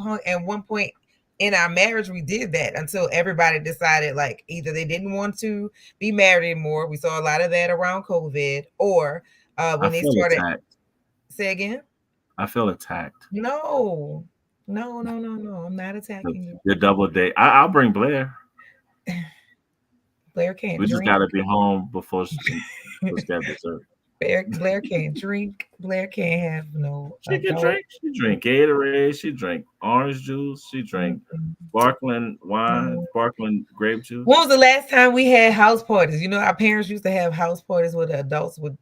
point in our marriage, we did that until everybody decided like either they didn't want to be married anymore. We saw a lot of that around COVID, or when they started. Attacked. Say again. I feel attacked. No. I'm not attacking you. Your double date. I'll bring Blair. Blair can't We just drink. got to be home before she got dessert. Blair can't drink. Blair can't have no. She can drink. She drink Gatorade. She drink orange juice. She drink sparkling wine, sparkling grape juice. When was the last time we had house parties? Our parents used to have house parties where the adults would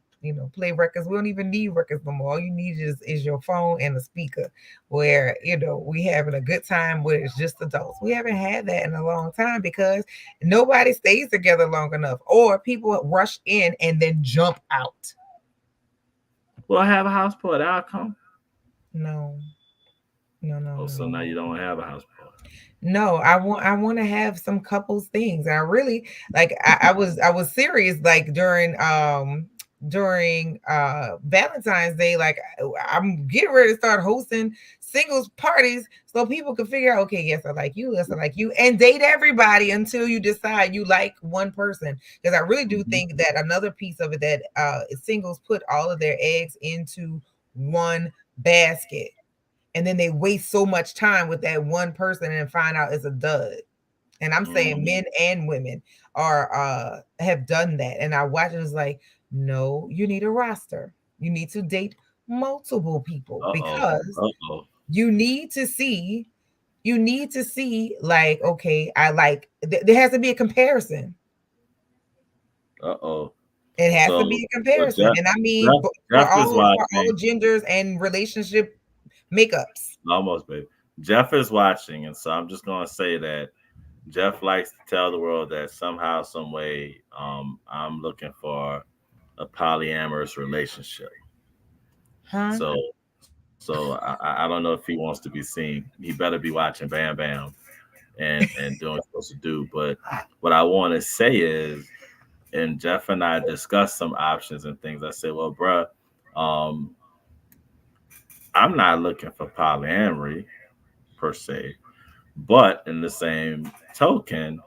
play records. We don't even need records no more. All you need is your phone and a speaker where, we having a good time where it's just adults. We haven't had that in a long time because nobody stays together long enough, or people rush in and then jump out. Well, I have a house party. I'll come. No. Oh, so now you don't have a house party. No, I want to have some couples things. I really like I was serious like during Valentine's Day. Like I'm getting ready to start hosting singles parties so people can figure out, okay, yes, I like you, yes, I like you, and date everybody until you decide you like one person. Because I really do think that another piece of it that singles put all of their eggs into one basket. And then they waste so much time with that one person and find out it's a dud. And I'm saying men and women are have done that. And I watch it, it's like, no, you need a roster. You need to date multiple people because you need to see like, okay, I like there has to be a comparison. It has to be a comparison. And I mean for all genders and relationship makeups. Almost, baby. Jeff is watching, and so I'm just gonna say that Jeff likes to tell the world that somehow, some way, I'm looking for a polyamorous relationship. Huh? So I don't know if he wants to be seen. He better be watching Bam Bam and doing what he's supposed to do. But what I want to say is, and Jeff and I discussed some options and things. I said, well, bruh, I'm not looking for polyamory per se, but in the same token,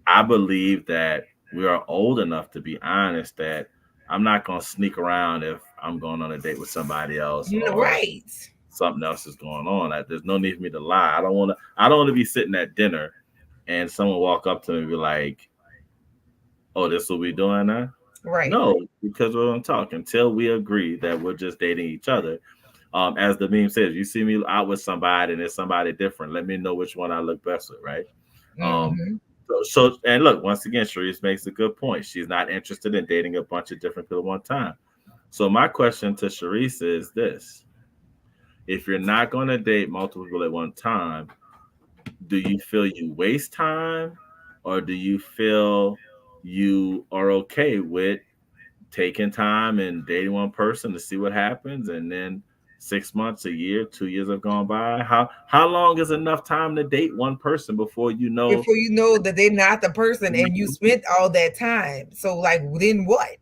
I believe that we are old enough to be honest that I'm not going to sneak around if I'm going on a date with somebody else. Right. Something else is going on. There's no need for me to lie. I don't want to be sitting at dinner and someone walk up to me and be like, oh, this what we doing now? Right. No, because we're going to talk until we agree that we're just dating each other. As the meme says, you see me out with somebody and it's somebody different, let me know which one I look best with, right? So and look, once again, Sharice makes a good point. She's not interested in dating a bunch of different people at one time. So my question to Sharice is this. If you're not going to date multiple people at one time, do you feel you waste time, or do you feel you are okay with taking time and dating one person to see what happens, and then 6 months, a year, 2 years have gone by? How long is enough time to date one person before you know that they're not the person and you spent all that time? So like, then what?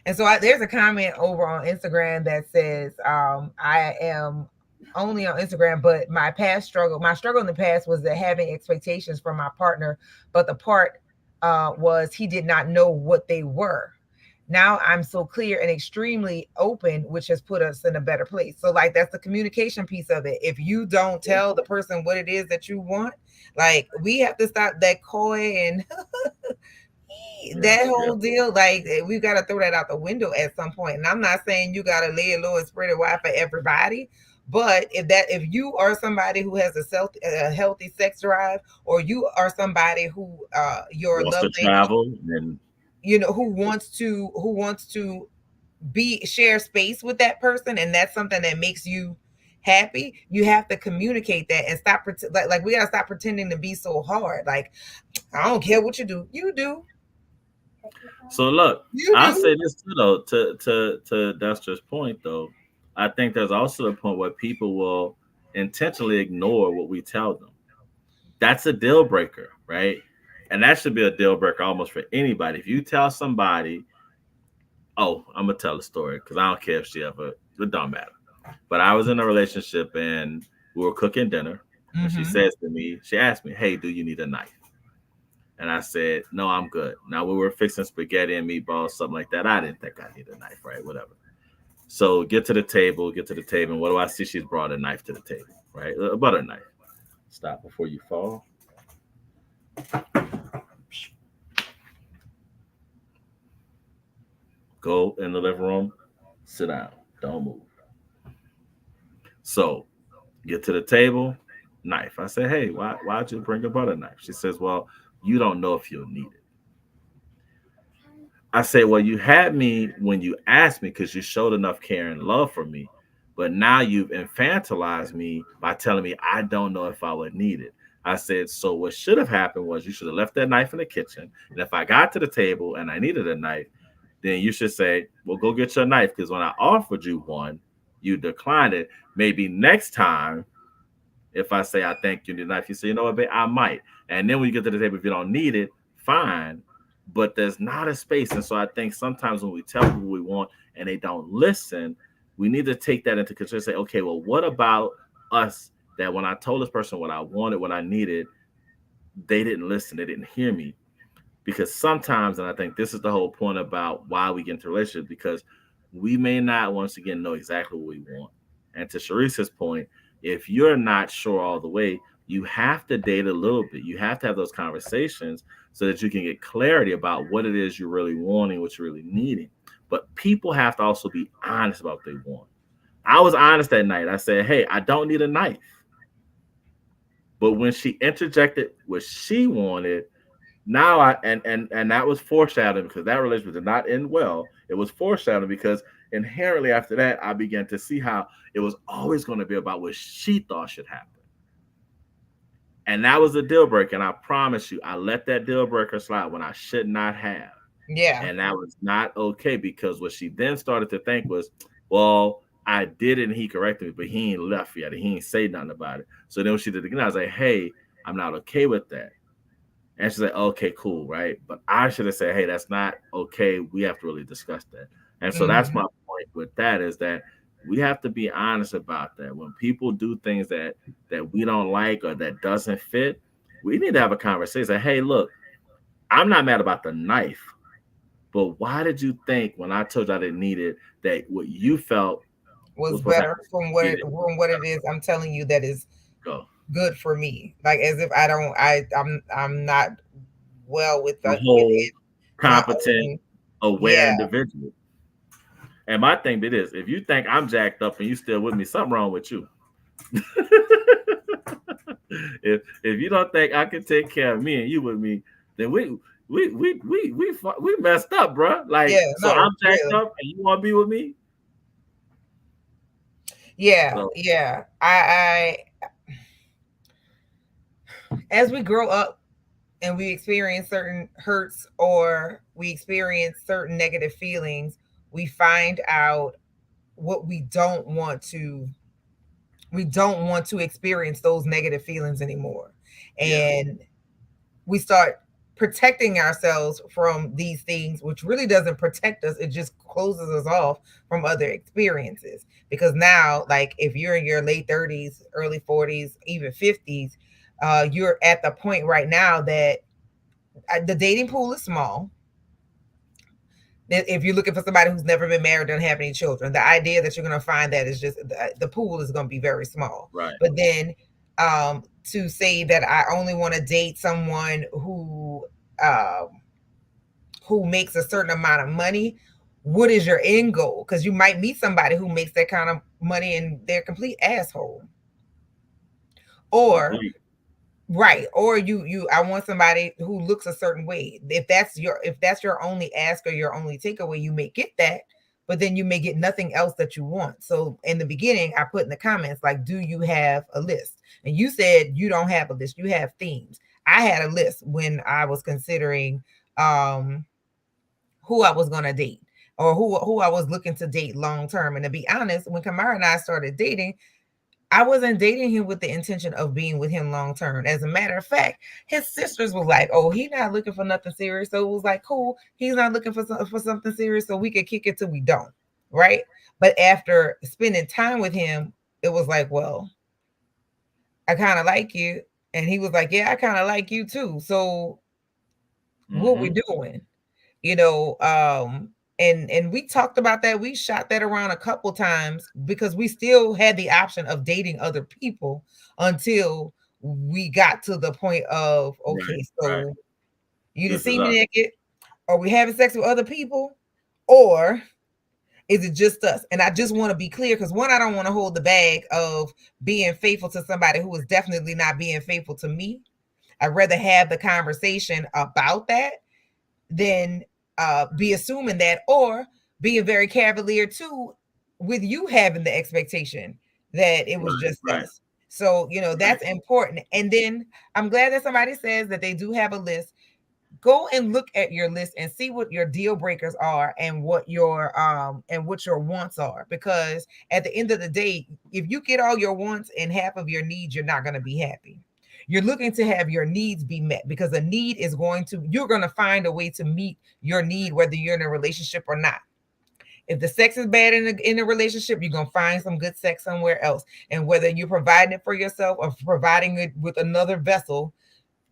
And so there's a comment over on Instagram that says, I am only on Instagram, but my struggle in the past was that having expectations from my partner, but the part was he did not know what they were. Now I'm so clear and extremely open, which has put us in a better place. So like, that's the communication piece of it. If you don't tell the person what it is that you want, like, we have to stop that coy and that whole deal. Like, we've got to throw that out the window at some point. And I'm not saying you got to lay it low and spread it wide for everybody, But if you are somebody who has a healthy sex drive, or you are somebody who your Wants love to language, travel and who wants to be share space with that person, and that's something that makes you happy, you have to communicate that and stop like we gotta stop pretending to be so hard. Like, I don't care what you do. You do. so look, You I'll do. say this too though, to Duster's point though. I think there's also a point where people will intentionally ignore what we tell them. That's a deal breaker, right? And that should be a deal breaker almost for anybody. If you tell somebody, oh, I'm gonna tell a story because I don't care if she ever, it don't matter. But I was in a relationship and we were cooking dinner, and she Mm-hmm. says to me, she asked me, "Hey, do you need a knife?" And I said, "No, I'm good." Now we were fixing spaghetti and meatballs, something like that. I didn't think I needed a knife, right? Whatever. So get to the table, and what do I see? She's brought a knife to the table, right? A butter knife. Stop before you fall. Go in the living room, sit down, don't move. So get to the table, knife. I said, "Hey, why'd you bring a butter knife?" She says, "Well, you don't know if you'll need it." I say, "Well, you had me when you asked me because you showed enough care and love for me, but now you've infantilized me by telling me I don't know if I would need it." I said, "So what should have happened was you should have left that knife in the kitchen, and if I got to the table and I needed a knife, then you should say, well, go get your knife, because when I offered you one, you declined it. Maybe next time, if I say I think you need a knife, you say, you know what, babe, I might." And then when you get to the table, if you don't need it, fine. But there's not a space. And so I think sometimes when we tell people we want and they don't listen, we need to take that into consideration. Say, okay, well, what about us that when I told this person what I wanted, what I needed, they didn't listen, they didn't hear me? Because sometimes, and I think this is the whole point about why we get into relationships, because we may not once again know exactly what we want. And to Sharice's point, if you're not sure all the way, you have to date a little bit. You have to have those conversations so that you can get clarity about what it is you're really wanting, what you're really needing. But people have to also be honest about what they want. I was honest that night. I said, "Hey, I don't need a knife." But when she interjected what she wanted, now and that was foreshadowing, because that relationship did not end well. It was foreshadowing because inherently after that, I began to see how it was always going to be about what she thought should happen. And that was a deal breaker. And I promise you, I let that deal breaker slide when I should not have. Yeah. And that was not okay, because what she then started to think was, well, I did it and he corrected me, but he ain't left yet. He ain't say nothing about it. So then when she did it again, I was like, hey, I'm not okay with that. And she's like, okay, cool, right? But I should have said, hey, that's not okay. We have to really discuss that. And so that's Mm-hmm. my point with that, is that we have to be honest about that. When people do things that we don't like or that doesn't fit, we need to have a conversation. Say, hey, look, I'm not mad about the knife, but why did you think when I told you I didn't need it that what you felt Was was supposed to better happen? from You didn't what it is I'm telling you that is go. good for me. Like, as if I don't, I'm not well A with whole it. My competent, own. aware Yeah. individual. And my thing it is, if you think I'm jacked up and you still with me, something wrong with you. If you don't think I can take care of me and you with me, then we messed up, bro. Like, Yeah. so No. I'm jacked Really. up and you want to be with me? Yeah. So Yeah. As we grow up and we experience certain hurts, or we experience certain negative feelings, we find out what we don't want to experience those negative feelings anymore. yeah, And we start protecting ourselves from these things, which really doesn't protect us. It just closes us off from other experiences. Because now, like, if you're in your late 30s, early 40s, even 50s, you're at the point right now that the dating pool is small. If you're looking for somebody who's never been married, don't have any children, the idea that you're going to find that is just the pool is going to be very small. right. But then to say that I only want to date someone um, who makes a certain amount of money, what is your end goal? Because you might meet somebody who makes that kind of money and they're a complete asshole. Or right, or I want somebody who looks a certain way. If that's your only ask or your only takeaway, you may get that, but then you may get nothing else that you want. So in the beginning, I put in the comments like, do you have a list? And you said you don't have a list, you have themes. I had a list when I was considering who I was gonna date or who I was looking to date long term. And to be honest, when Kamara and I started dating, I wasn't dating him with the intention of being with him long term. As a matter of fact, his sisters was like, "Oh, he's not looking for nothing serious." So it was like, "Cool, he's not looking for something serious, so we could kick it till we don't." Right? But after spending time with him, it was like, "Well, I kind of like you," and he was like, "Yeah, I kind of like you too." So what we doing? You know, and we talked about that. We shot that around a couple times because we still had the option of dating other people until we got to the point of, okay, so you didn't see me naked, are we having sex with other people, or is it just us? And I just want to be clear because one, I don't want to hold the bag of being faithful to somebody who is definitely not being faithful to me. I'd rather have the conversation about that than be assuming that, or being very cavalier too with you having the expectation that it was just us. So, you know, that's important. And then I'm glad that somebody says that they do have a list. Go and look at your list and see what your deal breakers are and what your wants are, because at the end of the day, if you get all your wants and half of your needs, you're not going to be happy. You're looking to have your needs be met, because a need is you're going to find a way to meet your need, whether you're in a relationship or not. If the sex is bad in a relationship, you're going to find some good sex somewhere else. And whether you're providing it for yourself or providing it with another vessel,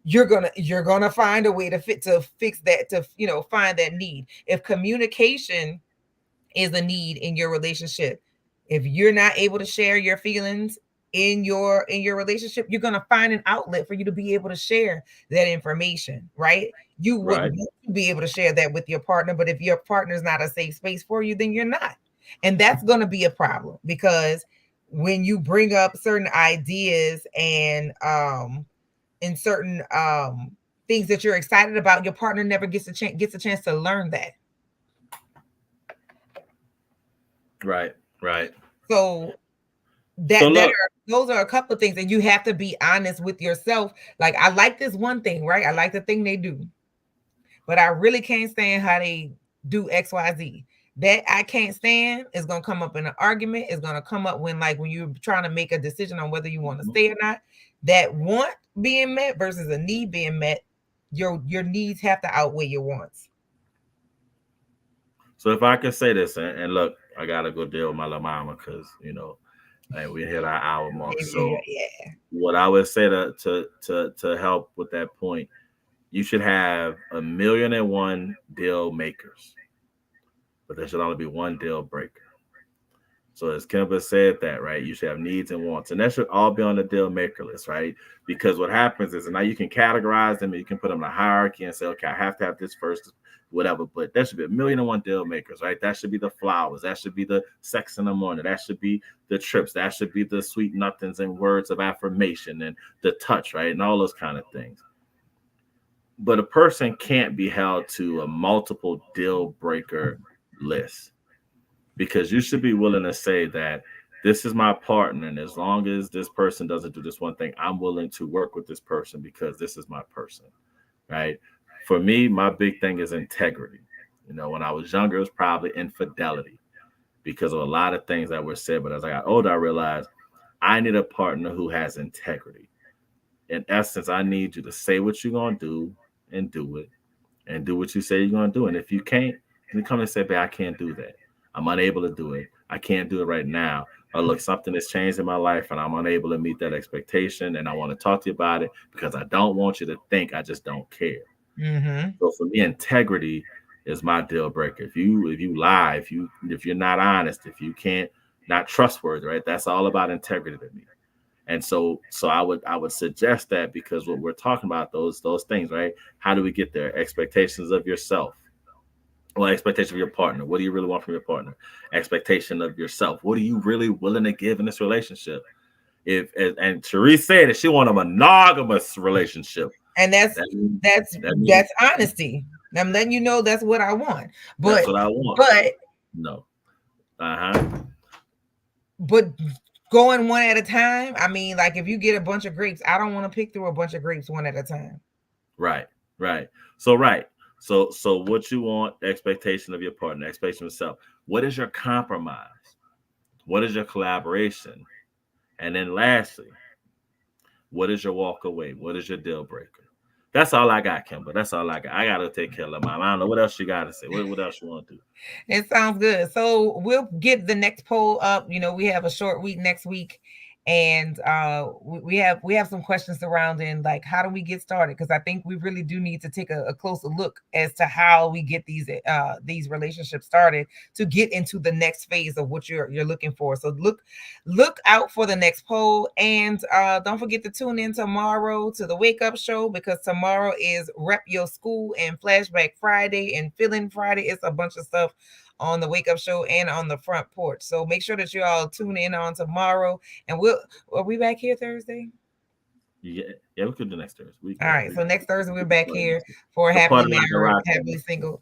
you're gonna find a way to fix that, to find that need. If communication is a need in your relationship, if you're not able to share your feelings in your relationship, you're going to find an outlet for you to be able to share that information, right? You wouldn't be able to share that with your partner, but if your partner is not a safe space for you, then you're not. And that's going to be a problem, because when you bring up certain ideas and certain things that you're excited about, your partner never gets a chance to learn that. Right. So those are a couple of things, and you have to be honest with yourself. Like, I like this one thing, right? I like the thing they do, but I really can't stand how they do XYZ. That I can't stand is going to come up in an argument. It's going to come up when you're trying to make a decision on whether you want to stay or not. That want being met versus a need being met, your needs have to outweigh your wants. So if I can say this, and look, I gotta go deal with my little mama because and we hit our hour mark. So what I would say to help with that point, you should have 1,000,001 deal makers, but there should only be one deal breaker. So as Kimber said that, right, you should have needs and wants, and that should all be on the deal maker list, right? Because what happens is, now you can categorize them and you can put them in a hierarchy and say, okay, I have to have this first, whatever, but that should be 1,000,001 deal makers, right? That should be the flowers, that should be the sex in the morning, that should be the trips, that should be the sweet nothings and words of affirmation and the touch, right? And all those kind of things. But a person can't be held to a multiple deal breaker list, because you should be willing to say that this is my partner, and as long as this person doesn't do this one thing, I'm willing to work with this person because this is my person, right? For me, my big thing is integrity. When I was younger, it was probably infidelity because of a lot of things that were said. But as I got older, I realized I need a partner who has integrity. In essence, I need you to say what you're going to do and do it, and do what you say you're going to do. And if you can't, you come and say, "Babe, I can't do that. I'm unable to do it. I can't do it right now." Or look, something has changed in my life and I'm unable to meet that expectation. And I want to talk to you about it because I don't want you to think I just don't care. Mm-hmm. So for me, integrity is my deal breaker. If you lie, if you're not honest, if you can't, not trustworthy, right? That's all about integrity to me. And so I would suggest that, because what we're talking about, those things, right? How do we get there? Expectations of yourself, Well, expectation of your partner. What do you really want from your partner? Expectation of yourself. What are you really willing to give in this relationship? If and Therese said that she want a monogamous relationship. And that's That means, that's honesty. I'm letting you know that's what I want. But that's what I want. But no. But going one at a time, I mean, like if you get a bunch of grapes, I don't want to pick through a bunch of grapes one at a time. Right. So what you want, expectation of your partner, expectation of yourself. What is your compromise? What is your collaboration? And then lastly, what is your walk away? What is your deal breaker? That's all I got, Kimber. That's all I got. I got to take care of mom. I don't know what else you got to say. What else you want to do? It sounds good. So we'll get the next poll up. You know, we have a short week next week, and we have some questions surrounding like how do we get started, because I think we really do need to take a closer look as to how we get these relationships started to get into the next phase of what you're looking for. So look out for the next poll, and don't forget to tune in tomorrow to the Wake Up Show, because tomorrow is Rep Your School and Flashback Friday and Fill-In Friday. It's a bunch of stuff on the Wake Up Show and on the Front Porch. So make sure that you all tune in on tomorrow, and are we back here Thursday? Yeah, we could do next Thursday. All right, so next Thursday we're back here for Happily Married, Happily Single.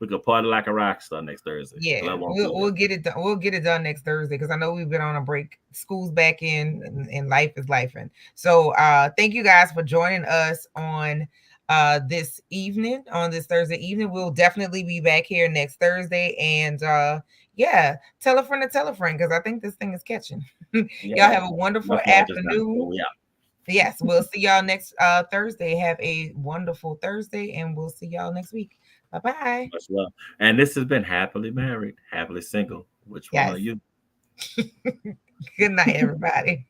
We could party like a rock star next Thursday. Yeah, we'll get it done. We'll get it done next Thursday, because I know we've been on a break. School's back in, and life is lifing. So thank you guys for joining us on this evening, on this Thursday evening. We'll definitely be back here next Thursday, and yeah, tell a friend to tell a friend, because I think this thing is catching. Y'all have a wonderful afternoon. Yes, we'll see y'all next Thursday. Have a wonderful Thursday, and we'll see y'all next week. Bye-bye. Much love. And this has been Happily Married, Happily Single. Which one are you? Good night, everybody.